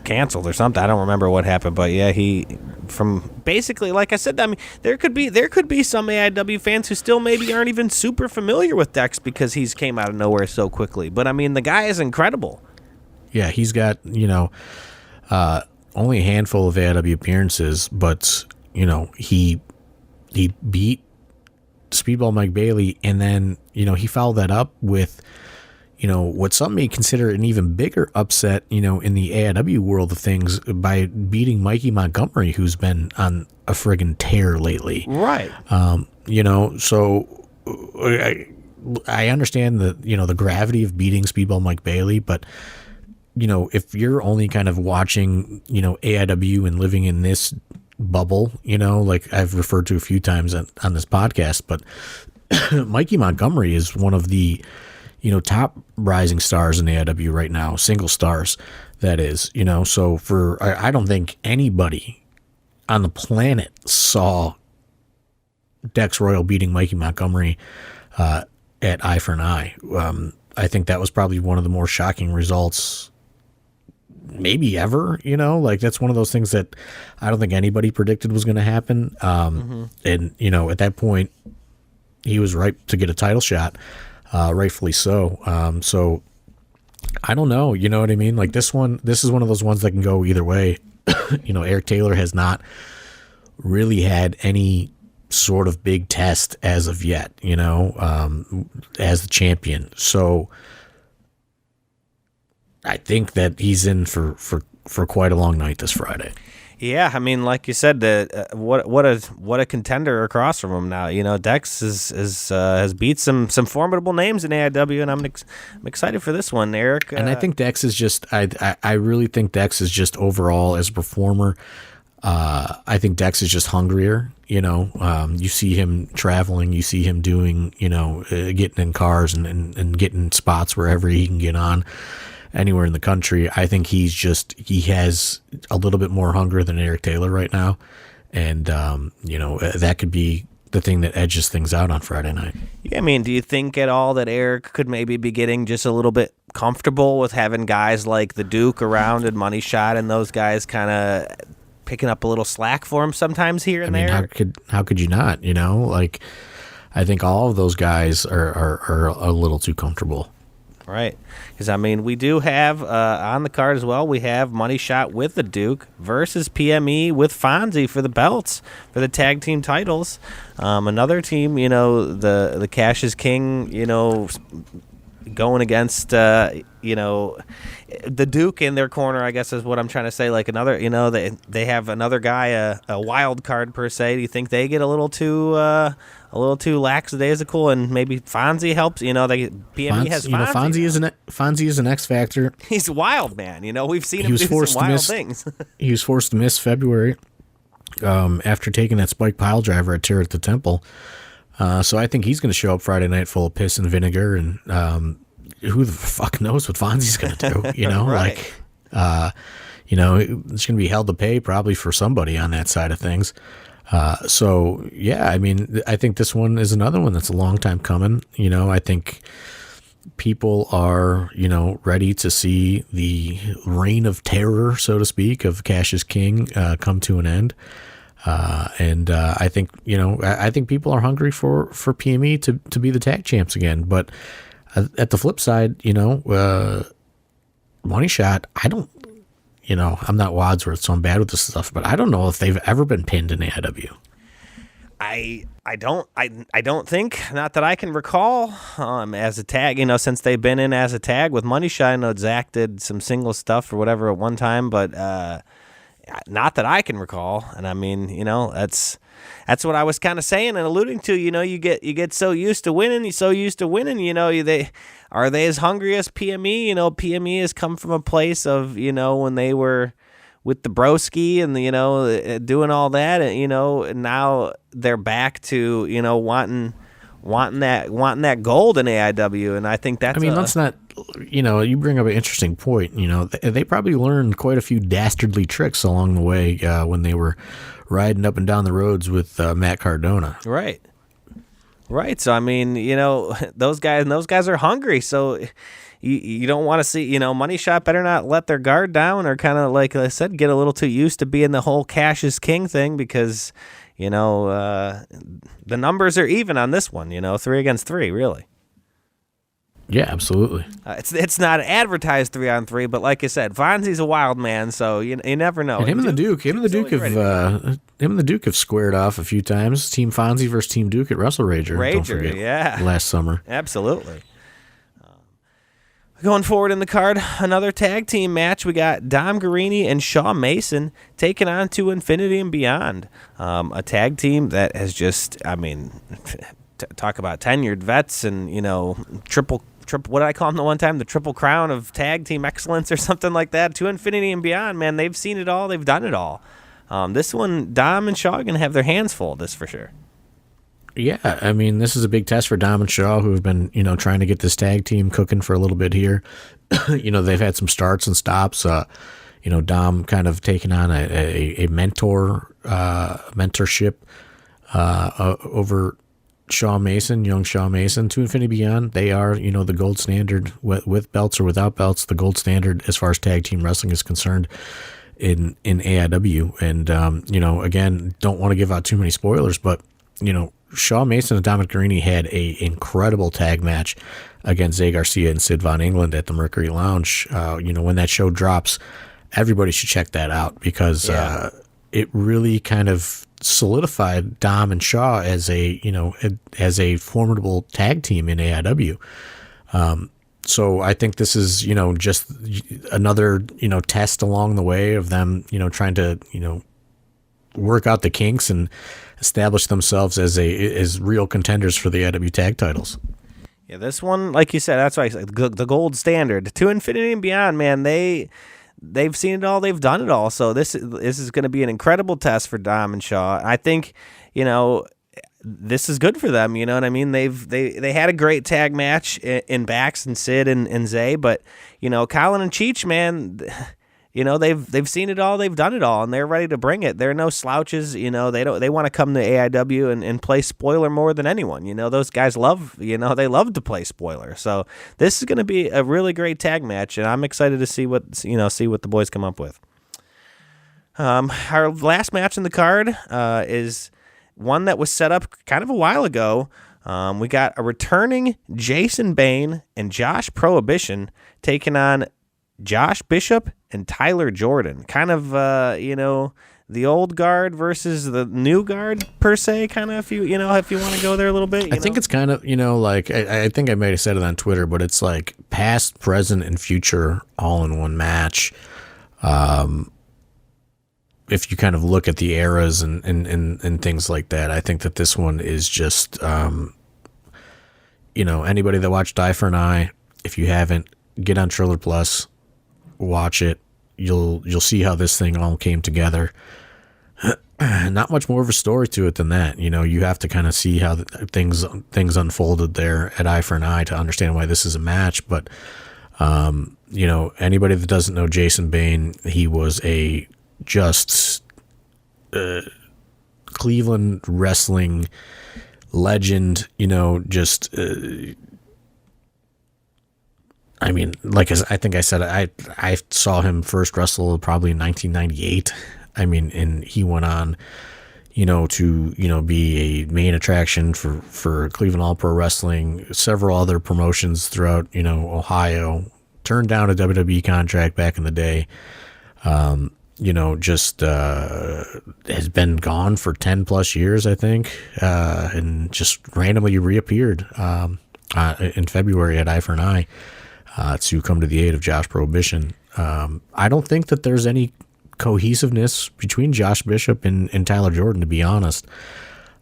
canceled or something. I don't remember what happened, but yeah, he from basically, like I said, I mean, there could be some AIW fans who still maybe aren't even super familiar with Dex because he's came out of nowhere so quickly. But I mean, the guy is incredible. Yeah, he's got only a handful of AIW appearances, but he beat Speedball Mike Bailey, and then he followed that up with what some may consider an even bigger upset, in the AIW world of things, by beating Mikey Montgomery, who's been on a friggin' tear lately. Right. So I understand the gravity of beating Speedball Mike Bailey, but if you're only kind of watching, AIW and living in this bubble, like I've referred to a few times on this podcast, but Mikey Montgomery is one of the top rising stars in AIW right now, single stars, that is, so I don't think anybody on the planet saw Dex Royal beating Mikey Montgomery at Eye for an Eye. I think that was probably one of the more shocking results maybe ever, like that's one of those things that I don't think anybody predicted was going to happen. And, at that point he was ripe to get a title shot. Rightfully so. So I don't know, you know what I mean? Like this is one of those ones that can go either way. Eric Taylor has not really had any sort of big test as of yet, as the champion. So I think that he's in for quite a long night this Friday. Yeah, I mean, like you said, what a contender across from him now. Dex has beat some formidable names in AIW, and I'm excited for this one, Eric. And I think Dex is just I really think Dex is just overall as a performer. I think Dex is just hungrier. You see him traveling, you see him doing, getting in cars and getting spots wherever he can get on. Anywhere in the country. I think he has a little bit more hunger than Eric Taylor right now. And, that could be the thing that edges things out on Friday night. Yeah, I mean, do you think at all that Eric could maybe be getting just a little bit comfortable with having guys like the Duke around and Money Shot and those guys kind of picking up a little slack for him sometimes here and there? How could you not, Like, I think all of those guys are a little too comfortable. Right, because I mean, we do have on the card as well. We have Money Shot with the Duke versus PME with Fonzie for the belts for the tag team titles. Another team, the Cash is King, going against the Duke in their corner, I guess is what I'm trying to say. Like another, they have another guy, a wild card per se. Do you think they get a little too lackadaisical, and maybe Fonzie helps? PME has Fonzie. Fonzie is an X factor. He's a wild man. We've seen him do some wild things. He was forced to miss February after taking that spike pile driver at Terror at the Temple. So I think he's going to show up Friday night full of piss and vinegar, and who the fuck knows what Fonzie's going to do? Right. It's going to be held to pay probably for somebody on that side of things. So yeah, I mean, I think this one is another one that's a long time coming. I think people are, ready to see the reign of terror, so to speak, of Cash is King come to an end. And I think, I think people are hungry for PME to be the tag champs again. But at the flip side, Money Shot, I'm not Wadsworth, so I'm bad with this stuff, but I don't know if they've ever been pinned in AIW. I don't think, not that I can recall, as a tag, since they've been in as a tag with Money Shot. I know Zach did some single stuff or whatever at one time, but not that I can recall. And I mean, that's what I was kind of saying and alluding to. You get so used to winning, they are they as hungry as PME? PME has come from a place of, when they were with the broski and doing all that, and now they're back to wanting that gold in AIW, and I think that's. I mean, let's not. You bring up an interesting point. They probably learned quite a few dastardly tricks along the way when they were riding up and down the roads with Matt Cardona. Right. Right. So I mean, those guys are hungry. So you don't want to see, Money Shot better not let their guard down, or kind of, like I said, get a little too used to being the whole cash is king thing, because the numbers are even on this one. 3 against 3, really. Yeah, absolutely. It's not an advertised 3-on-3, but like I said, Fonzie's a wild man, so you never know. And him and the Duke have squared off a few times. Team Fonzie versus Team Duke at Wrestle Rager. Don't forget, yeah, last summer. Absolutely. Going forward in the card, another tag team match. We got Dom Guarini and Shaw Mason taking on To Infinity and Beyond. A tag team that has just, talk about tenured vets and, triple, what did I call them the one time? The Triple Crown of tag team excellence or something like that. To Infinity and Beyond, man, they've seen it all. They've done it all. This one, Dom and Shaw are going to have their hands full, this for sure. Yeah, this is a big test for Dom and Shaw, who have been, trying to get this tag team cooking for a little bit here. They've had some starts and stops. Dom kind of taking on a mentorship over Shaw Mason, young Shaw Mason. To Infinity Beyond, they are, the gold standard with belts or without belts, the gold standard as far as tag team wrestling is concerned in AIW. And, again, don't want to give out too many spoilers, but, Shaw Mason and Dominic Guarini had a incredible tag match against Zay Garcia and Sid Von England at the Mercury Lounge. When that show drops, everybody should check that out, because it really kind of solidified Dom and Shaw as a formidable tag team in AIW. So I think this is, just another, test along the way of them, trying to, work out the kinks and establish themselves as real contenders for the AIW tag titles. Yeah, this one, like you said, that's why I said the gold standard. To Infinity and Beyond, man, they've seen it all, they've done it all. So this is going to be an incredible test for Dom and Shaw. I think, this is good for them. You know what I mean? They had a great tag match in Bax and Sid and Zay, but Colin and Cheech, man, they've seen it all, they've done it all, and they're ready to bring it. They're no slouches. They want to come to AIW and play spoiler more than anyone. Those guys love, they love to play spoiler. So this is going to be a really great tag match, and I'm excited to see what the boys come up with. Our last match in the card is one that was set up kind of a while ago. We got a returning Jason Bane and Josh Prohibition taking on Josh Bishop and Tyler Jordan. Kind of, the old guard versus the new guard, per se, kind of, if you want to go there a little bit. I think it's kind of, like, I think I might have said it on Twitter, but it's like past, present, and future all in one match. If you kind of look at the eras and things like that, I think that this one is just, anybody that watched Eye for an Eye, if you haven't, get on Triller Plus, watch it. You'll see how this thing all came together. Not much more of a story to it than that. You have to kind of see how things unfolded there at Eye for an Eye to understand why this is a match. But anybody that doesn't know Jason Bane, he was a just Cleveland wrestling legend. I think I said, I saw him first wrestle probably in 1998. And he went on, to, be a main attraction for Cleveland All Pro Wrestling, several other promotions throughout, Ohio, turned down a WWE contract back in the day. Has been gone for 10 plus years, I think, and just randomly reappeared in February at Eye for an Eye to come to the aid of Josh Prohibition. I don't think that there's any cohesiveness between Josh Bishop and Tyler Jordan, to be honest.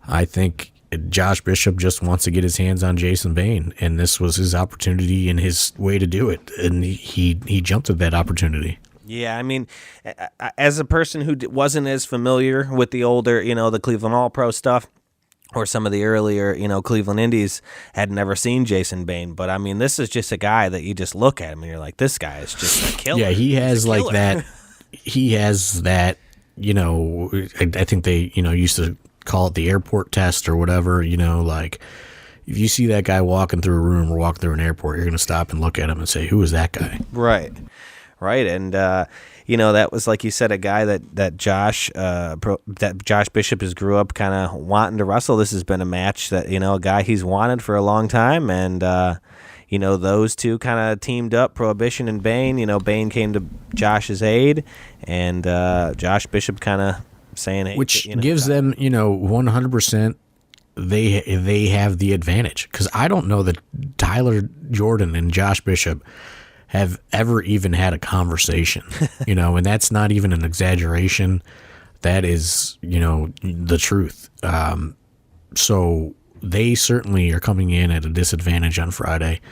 I think Josh Bishop just wants to get his hands on Jason Bane, and this was his opportunity and his way to do it, and he jumped at that opportunity. Yeah, as a person who wasn't as familiar with the older, the Cleveland All Pro stuff, or some of the earlier, Cleveland Indies, had never seen Jason Bane. But, this is just a guy that you just look at him and you're like, this guy is just a killer. Yeah, he has like that. He has that, I think they, used to call it the airport test or whatever, if you see that guy walking through a room or walking through an airport, you're going to stop and look at him and say, who is that guy? Right. And that was, like you said, a guy that Josh Bishop has grew up kind of wanting to wrestle. This has been a match that, a guy he's wanted for a long time, and those two kind of teamed up, Prohibition and Bane. Bane came to Josh's aid, and Josh Bishop kind of saying, hey, which gives them 100%. They have the advantage, because I don't know that Tyler Jordan and Josh Bishop have ever even had a conversation, and that's not even an exaggeration. That is, the truth. So they certainly are coming in at a disadvantage on Friday.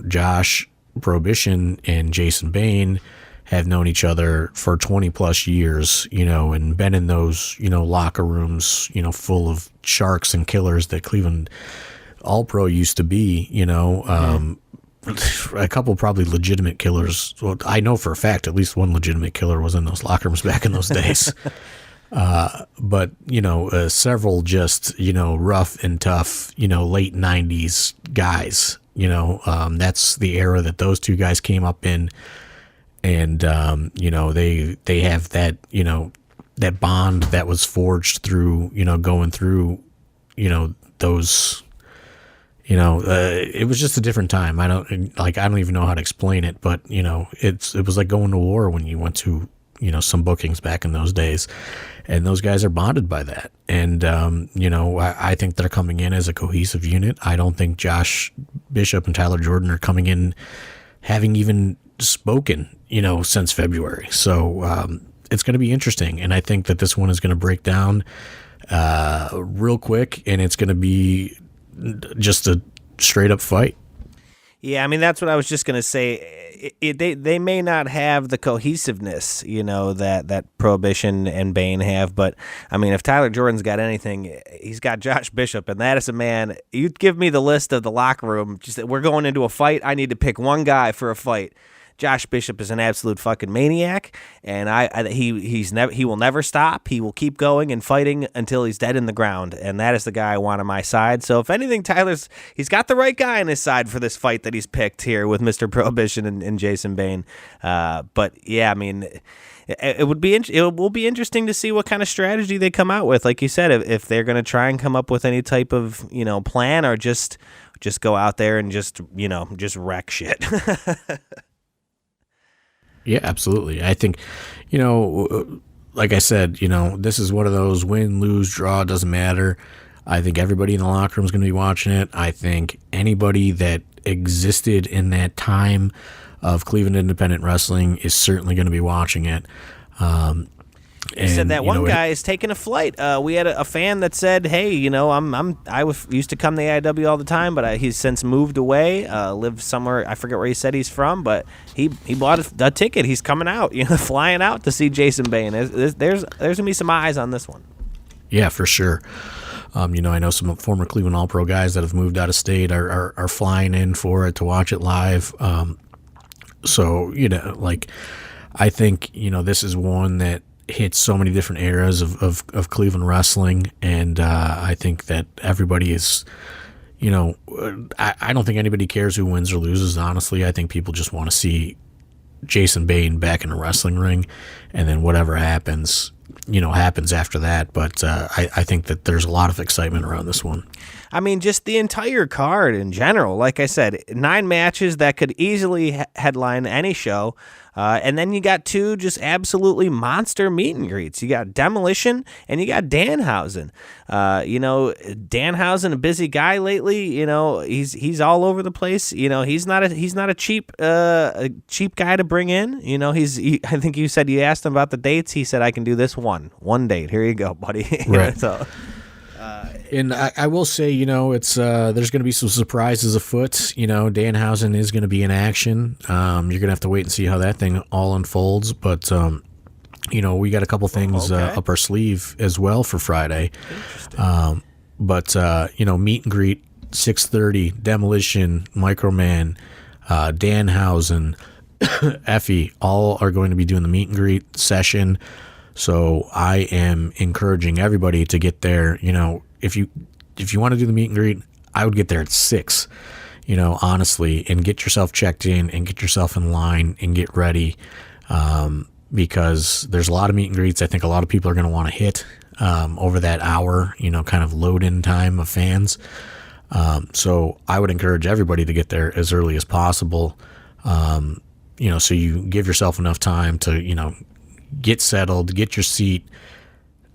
Josh Prohibition and Jason Bane have known each other for 20 plus years, and been in those, locker rooms, full of sharks and killers that Cleveland All Pro used to be, a couple probably legitimate killers. Well, I know for a fact at least one legitimate killer was in those locker rooms back in those days. But several just, rough and tough, late 90s guys, that's the era that those two guys came up in. And, they have that, that bond that was forged through, going through, those, it was just a different time. I don't even know how to explain it, but, it was like going to war when you went to, some bookings back in those days, and those guys are bonded by that. And, I think they're coming in as a cohesive unit. I don't think Josh Bishop and Tyler Jordan are coming in having even spoken, since February. So, it's going to be interesting. And I think that this one is going to break down, real quick, and it's going to be just a straight up fight. Yeah, I mean, that's what I was just going to say. They may not have the cohesiveness, that Prohibition and Bane have, but I mean, if Tyler Jordan's got anything, he's got Josh Bishop, and that is a man. You give me the list of the locker room, just that we're going into a fight. I need to pick one guy for a fight. Josh Bishop is an absolute fucking maniac, and he will never stop. He will keep going and fighting until he's dead in the ground, and that is the guy I want on my side. So if anything, he's got the right guy on his side for this fight that he's picked here with Mr. Prohibition and Jason Bane. But yeah, I mean, it will be interesting to see what kind of strategy they come out with. Like you said, if they're going to try and come up with any type of plan, or just go out there and just wreck shit. Yeah, absolutely. I think, like I said, this is one of those win, lose, draw, doesn't matter. I think everybody in the locker room is going to be watching it. I think anybody that existed in that time of Cleveland independent wrestling is certainly going to be watching it. You said that one guy is taking a flight. We had a fan that said, "Hey, used to come to AIW all the time, but he's since moved away, lives somewhere. I forget where he said he's from, but he bought a ticket. He's coming out, flying out to see Jason Bane. There's gonna be some eyes on this one." Yeah, for sure. I know some former Cleveland All Pro guys that have moved out of state are flying in for it to watch it live. So I think this is one that hits so many different eras of Cleveland wrestling, and I think that everybody is, I don't think anybody cares who wins or loses, honestly. I think people just want to see Jason Bane back in a wrestling ring, and then whatever happens, happens after that. But I think that there's a lot of excitement around this one. I mean, just the entire card in general. Like I said, 9 matches that could easily headline any show. And then you got 2 just absolutely monster meet and greets. You got Demolition and you got Danhausen. Danhausen, a busy guy lately. He's all over the place. He's not a cheap guy to bring in. I think you said you asked him about the dates. He said, "I can do this one date. Here you go, buddy." Right. So. And I will say, it's there's going to be some surprises afoot. Danhausen is going to be in action. You're going to have to wait and see how that thing all unfolds. But, we got a couple things up our sleeve as well for Friday. But meet and greet, 6:30, Demolition, Microman, Danhausen, Effie, all are going to be doing the meet and greet session. So I am encouraging everybody to get there. If you if you want to do the meet and greet, I would get there at 6, honestly, and get yourself checked in and get yourself in line and get ready. Because there's a lot of meet and greets I think a lot of people are going to want to hit over that hour, kind of load in time of fans. So I would encourage everybody to get there as early as possible, so you give yourself enough time to, get settled, get your seat,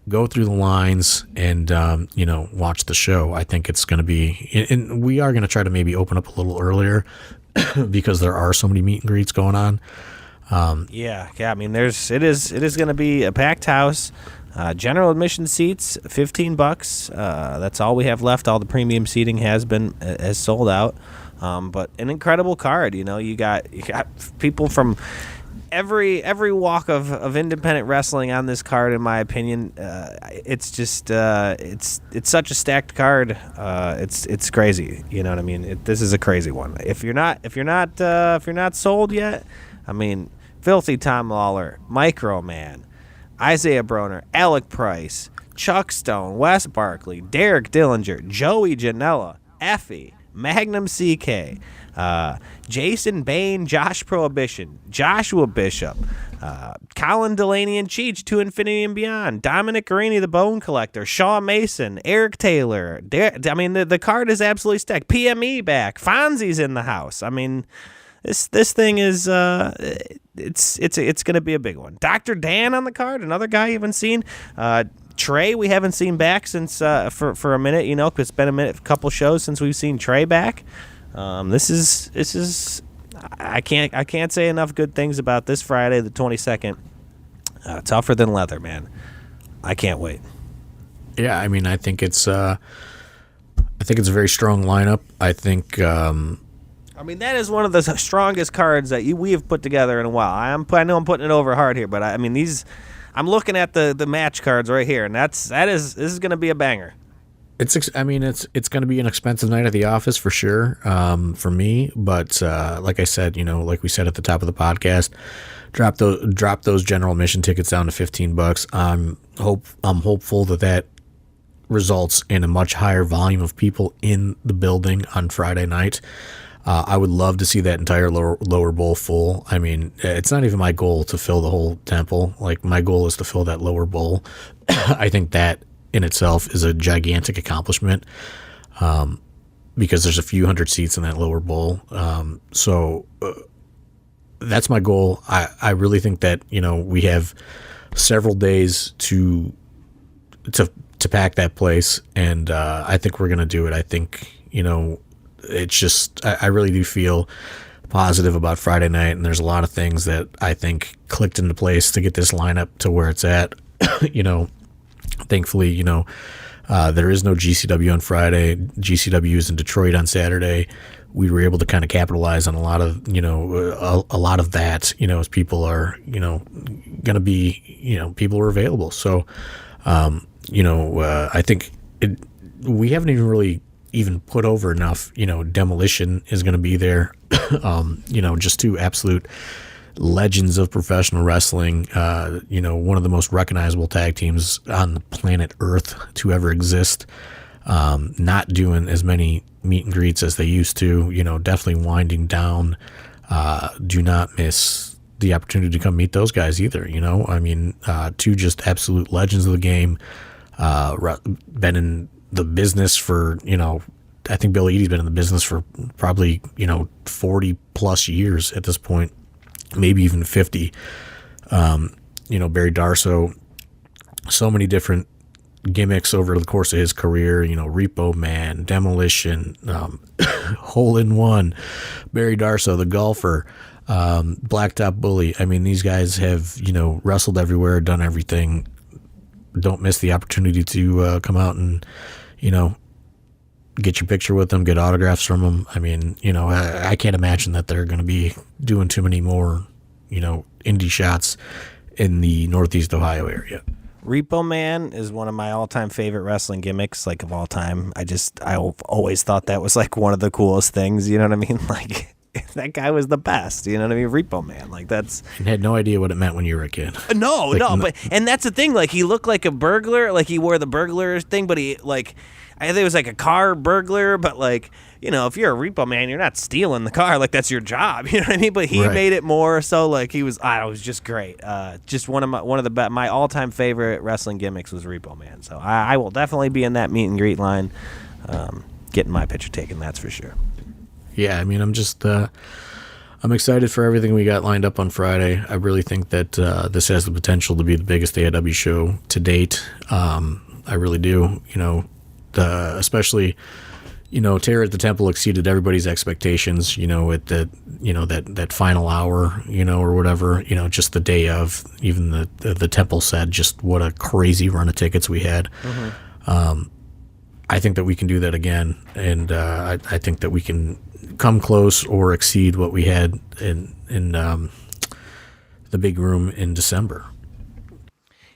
go through the lines, and, watch the show. I think it's going to be, and we are going to try to maybe open up a little earlier because there are so many meet and greets going on. Yeah. I mean, it is going to be a packed house. General admission seats, $15. That's all we have left. All the premium seating has sold out. But an incredible card. You got people from every walk of independent wrestling on this card. In my opinion, it's just it's such a stacked card. It's crazy. You know what I mean? This is a crazy one. If you're not sold yet, I mean, Filthy Tom Lawler, Micro Man, Isaiah Broner, Alec Price, Chuck Stone, Wes Barkley, Derek Dillinger, Joey Janela, Effie, Magnum CK, Jason Bain, Josh Prohibition, Joshua Bishop, Colin Delaney and Cheech, To Infinity and Beyond, Dominic Garini, the Bone Collector, Shaw Mason, Eric Taylor. The card is absolutely stacked. PME back. Fonzie's in the house. I mean, this thing is it's going to be a big one. Dr. Dan on the card, another guy you haven't seen. Trey we haven't seen back since for a minute, cause it's been a couple shows since we've seen Trey back. This is I can't say enough good things about this Friday the 22nd. Tougher than leather, man. I can't wait. Yeah, I mean, I think it's a very strong lineup. I think I mean, that is one of the strongest cards that we have put together in a while. I know I'm putting it over hard here, but I mean, I'm looking at the match cards right here, and this is going to be a banger. It's going to be an expensive night at the office for sure, for me. But like I said, like we said at the top of the podcast, drop those general admission tickets down to $15. I'm hopeful that results in a much higher volume of people in the building on Friday night. I would love to see that entire lower bowl full. I mean, it's not even my goal to fill the whole temple. Like, my goal is to fill that lower bowl. I think that in itself is a gigantic accomplishment, because there's a few hundred seats in that lower bowl. So that's my goal. I really think that, we have several days to pack that place, and I think we're going to do it. I think, it's just, I really do feel positive about Friday night, and there's a lot of things that I think clicked into place to get this lineup to where it's at. Thankfully, there is no GCW on Friday. GCW is in Detroit on Saturday. We were able to kind of capitalize on a lot of, a lot of that, as people are, going to be, people are available. So, I think we haven't even really put over enough. Demolition is going to be there. Just two absolute legends of professional wrestling. One of the most recognizable tag teams on the planet Earth to ever exist. Not doing as many meet and greets as they used to. Definitely winding down. Do not miss the opportunity to come meet those guys either. I mean, two just absolute legends of the game. Been in the business for, I think Bill Eadie's been in the business for probably, 40 plus years at this point, maybe even 50. Barry Darso, so many different gimmicks over the course of his career, Repo Man, Demolition, Hole in One, Barry Darso, the golfer, Blacktop Bully. I mean, these guys have, wrestled everywhere, done everything. Don't miss the opportunity to come out and, get your picture with them, get autographs from them. I mean, I can't imagine that they're going to be doing too many more, indie shots in the Northeast Ohio area. Repo Man is one of my all-time favorite wrestling gimmicks, of all time. I always thought that was one of the coolest things. You know what I mean? that guy was the best. You know what I mean? Repo Man. Like, that's. And had no idea what it meant when you were a kid. No, and that's the thing. Like, he looked like a burglar. Like, he wore the burglar thing, but he, like, I think it was like a car burglar, but, like, you know, if you're a repo man, you're not stealing the car. Like, that's your job. You know what I mean? But he made it more so, like, it was just great. Just one of the my all-time favorite wrestling gimmicks was Repo Man. So I will definitely be in that meet and greet line, getting my picture taken. That's for sure. Yeah, I mean, I'm excited for everything we got lined up on Friday. I really think that this has the potential to be the biggest AIW show to date. I really do. You know, especially, you know, Terror at the Temple exceeded everybody's expectations, you know, at that final hour, you know, or whatever, you know, just the day of. Even the Temple said just what a crazy run of tickets we had. I think that we can do that again, and I think that we can come close or exceed what we had in the big room in December.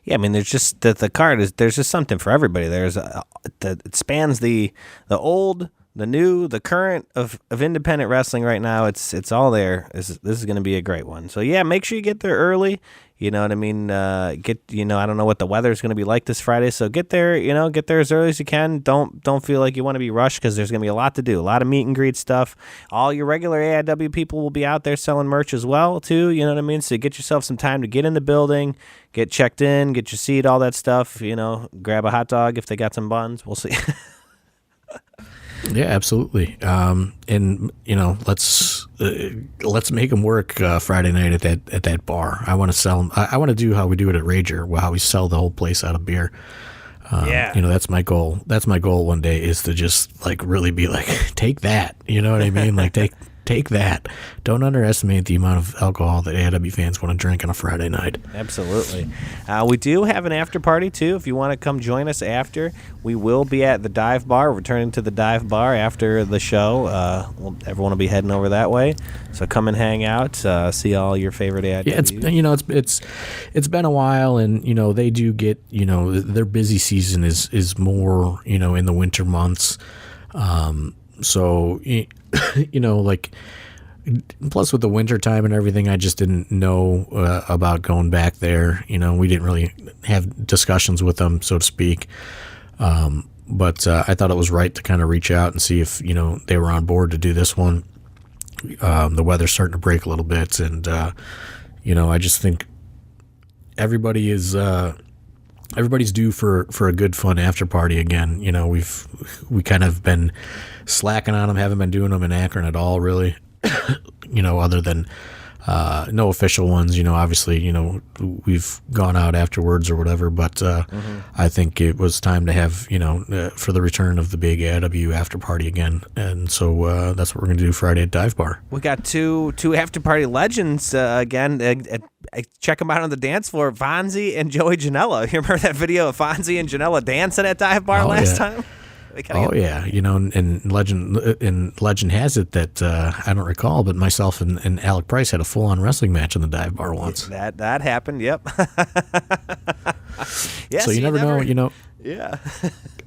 Yeah, I mean, there's just the card is there's just something for everybody. It spans the old, the new, the current of independent wrestling right now. It's all there. This is going to be a great one. So yeah, make sure you get there early. You know what I mean? I don't know what the weather's going to be like this Friday, so get there. You know, get there as early as you can. Don't feel like you want to be rushed because there's going to be a lot to do, a lot of meet and greet stuff. All your regular AIW people will be out there selling merch as well too. You know what I mean? So get yourself some time to get in the building, get checked in, get your seat, all that stuff. You know, grab a hot dog if they got some buns. We'll see. Yeah, absolutely. And you know, let's make them work Friday night at that bar. I want to sell them. I want to do how we do it at Rager, how we sell the whole place out of beer. You know, that's my goal. That's my goal one day, is to just like really be like, take that. You know what I mean? Like take that. Don't underestimate the amount of alcohol that AIW fans want to drink on a Friday night. Absolutely. We do have an after party, too. If you want to come join us after, we will be at the Dive Bar, returning to the Dive Bar after the show. Everyone will be heading over that way. So come and hang out, see all your favorite AIW. Yeah, it's been a while, and, you know, they do get, you know, their busy season is more, you know, in the winter months. So, you know, like, plus with the winter time and everything, I just didn't know about going back there. You know, we didn't really have discussions with them, so to speak. But I thought it was right to kind of reach out and see if, you know, they were on board to do this one. The weather's starting to break a little bit, and, you know, I just think everybody's due for a good fun after party again. You know, we kind of been slacking on them, haven't been doing them in Akron at all, really. You know, other than no official ones. You know, obviously, you know, we've gone out afterwards or whatever, but I think it was time to have, you know, for the return of the big AIW after party again, and so that's what we're gonna do Friday at Dive Bar. We got two after party legends again. Check them out on the dance floor, Fonzie and Joey Janela. You remember that video of Fonzie and Janela dancing at Dive Bar last time? Yeah, you know, and legend has it that I don't recall, but myself and Alec Price had a full-on wrestling match in the Dive Bar once. That happened. Yep. Yeah. So you never know. You know. Yeah.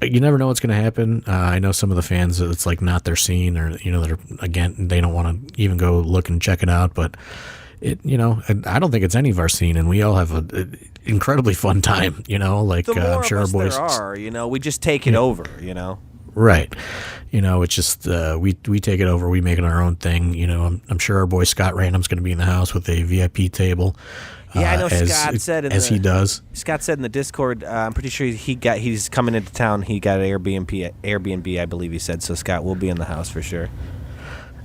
You never know what's going to happen. I know some of the fans, it's like not their scene, or, you know, they don't want to even go look and check it out, but. You know, I don't think it's any of our scene, and we all have an incredibly fun time. You know, like I'm sure our boys are. You know, we just take it over. You know, right? You know, it's just we take it over. We make it our own thing. You know, I'm sure our boy Scott Random's going to be in the house with a VIP table. Yeah, I know. Scott said he does. Scott said in the Discord. I'm pretty sure he's coming into town. He got an Airbnb, I believe he said. So Scott will be in the house for sure.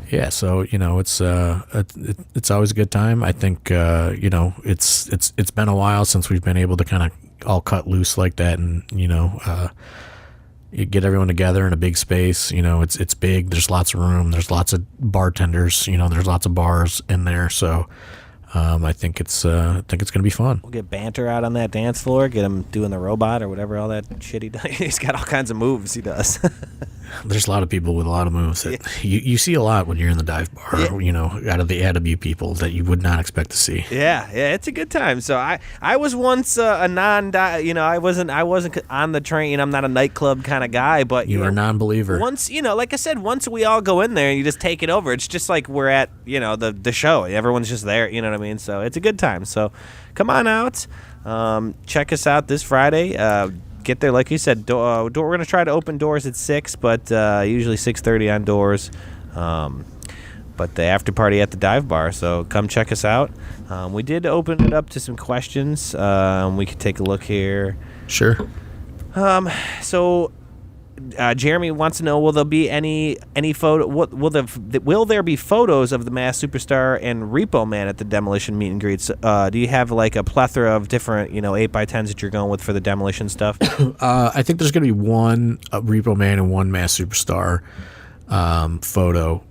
Yeah, so, you know, it's always a good time. I think you know, it's been a while since we've been able to kind of all cut loose like that, and, you know, you get everyone together in a big space. You know, it's big. There's lots of room. There's lots of bartenders. You know, there's lots of bars in there. So I think it's going to be fun. We'll get banter out on that dance floor. Get him doing the robot or whatever all that shit he does. He's got all kinds of moves he does. There's a lot of people with a lot of moves that you see a lot when you're in the dive bar, you know, out of the AW people that you would not expect to see. Yeah, it's a good time. So I was once a you know, I wasn't on the train. I'm not a nightclub kind of guy, but you are a non-believer. Once, you know, like I said, once we all go in there and you just take it over, it's just like we're at, you know, the show. Everyone's just there, you know what I mean? So it's a good time. So come on out. Check us out this Friday. Get there, like you said. We're going to try to open doors at 6, but usually 6:30 on doors. But the after party at the dive bar, so come check us out. We did open it up to some questions. We could take a look here. Sure. So Jeremy wants to know: will there be any photo? Will there be photos of the Masked Superstar and Repo Man at the Demolition meet and greets? Do you have like a plethora of different 8x10s that you're going with for the Demolition stuff? I think there's going to be one Repo Man and one Masked Superstar photo.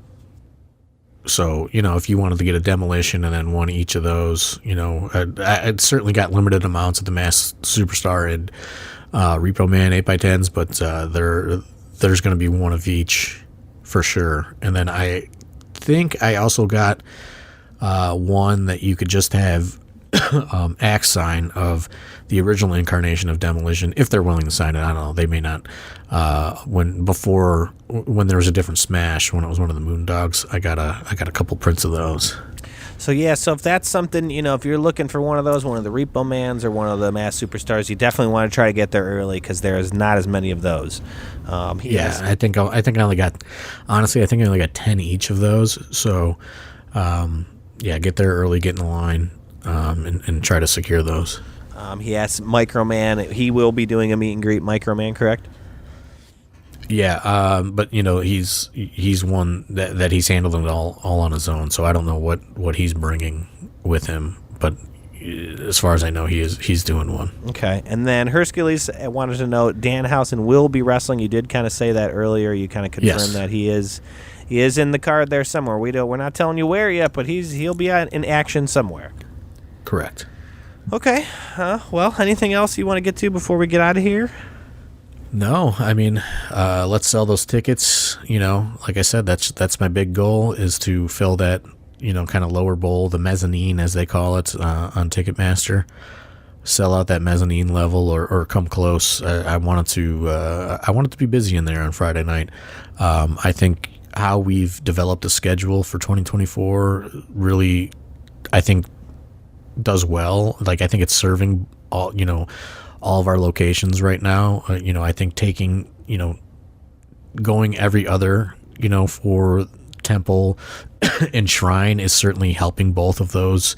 So, if you wanted to get a Demolition and then one each of those, I'd certainly got limited amounts of the Masked Superstar and Repo Man 8x10s, but there's going to be one of each for sure. And then I think I also got one that you could just have axe sign of the original incarnation of Demolition, if they're willing to sign it. I don't know, they may not. When there was a different Smash, when it was one of the Moondogs, I got a couple prints of those. So if that's something, if you're looking for one of those, one of the Repo Mans or one of the Masked Superstars, you definitely want to try to get there early because there's not as many of those. I think I only got 10 each of those. So, get there early, get in the line, and try to secure those. He asked Microman. He will be doing a meet and greet, Microman, correct? Yeah, but he's one that he's handling it all on his own. So I don't know what he's bringing with him, but as far as I know, he's doing one. Okay, and then Hercules wanted to know Danhausen will be wrestling. You did kind of say that earlier. You kind of confirmed that he is in the card there somewhere. We're not telling you where yet, but he'll be in action somewhere. Correct. Okay. Well, anything else you want to get to before we get out of here? No, I mean, let's sell those tickets. Like I said, that's my big goal, is to fill that, kind of lower bowl, the mezzanine as they call it on Ticketmaster. Sell out that mezzanine level or come close. I wanted to be busy in there on Friday night. I think how we've developed a schedule for 2024 really, I think, does well. Like, I think it's serving all of our locations right now. I think taking, going every other, for Temple and Shrine is certainly helping both of those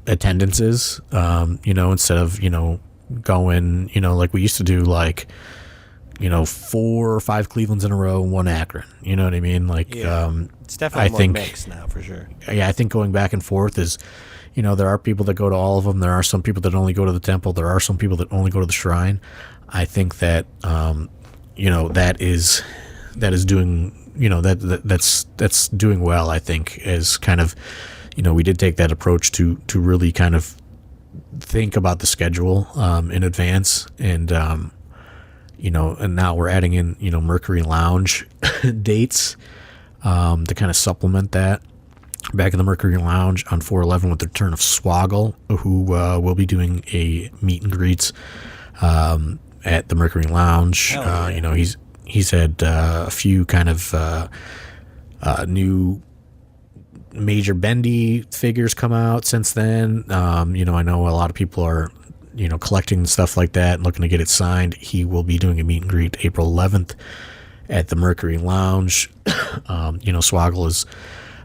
attendances, instead of, going, like we used to do, like, 4 or 5 Clevelands in a row, 1 Akron. You know what I mean? Like, it's definitely more mixed now for sure. Yeah, I think going back and forth is, there are people that go to all of them. There are some people that only go to the Temple. There are some people that only go to the Shrine. I think that, that is doing, that's doing well. I think, as kind of, we did take that approach to really kind of think about the schedule in advance, and and now we're adding in, Mercury Lounge dates to kind of supplement that. Back in the Mercury Lounge on 4/11 with the return of Swoggle, who will be doing a meet and greets at the Mercury Lounge. He's had a few kind of new major bendy figures come out since then. I know a lot of people are collecting stuff like that and looking to get it signed. He will be doing a meet and greet April 11th at the Mercury Lounge. Swoggle is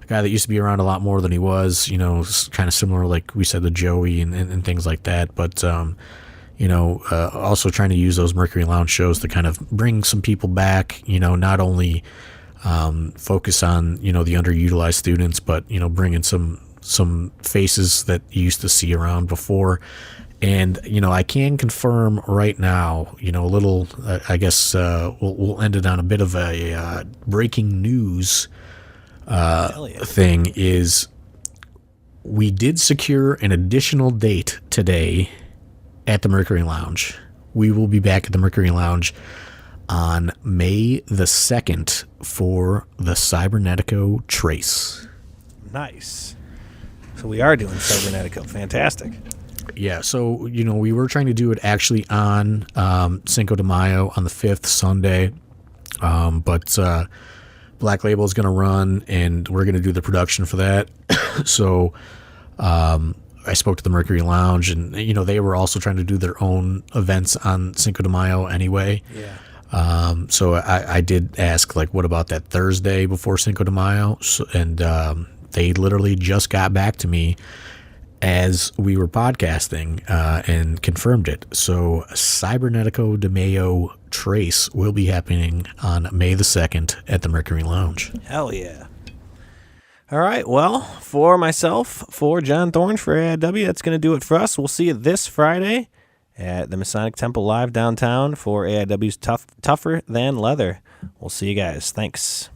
guy that used to be around a lot more than he was, kind of similar, like we said, to Joey and things like that. But, also trying to use those Mercury Lounge shows to kind of bring some people back, not only focus on, the underutilized students, but, bring in some faces that you used to see around before. And, I can confirm right now, a little, I guess we'll end it on a bit of a breaking news thing. Is we did secure an additional date today at the Mercury Lounge. We will be back at the Mercury Lounge on May the 2nd for the Cybernetico Trace. Nice. So we are doing Cybernetico. Fantastic. Yeah, so, we were trying to do it actually on Cinco de Mayo on the 5th, Sunday, but Black Label is going to run, and we're going to do the production for that. So I spoke to the Mercury Lounge, and, they were also trying to do their own events on Cinco de Mayo anyway. Yeah. So I did ask, what about that Thursday before Cinco de Mayo? So, and they literally just got back to me as we were podcasting and confirmed it. So Cybernetico de Mayo Trace will be happening on May the 2nd at the Mercury Lounge. Hell yeah. All right, well, for myself, for John Thorne, for AIW, that's going to do it for us. We'll see you this Friday at the Masonic Temple Live downtown for AIW's Tougher Than Leather. We'll see you guys. Thanks.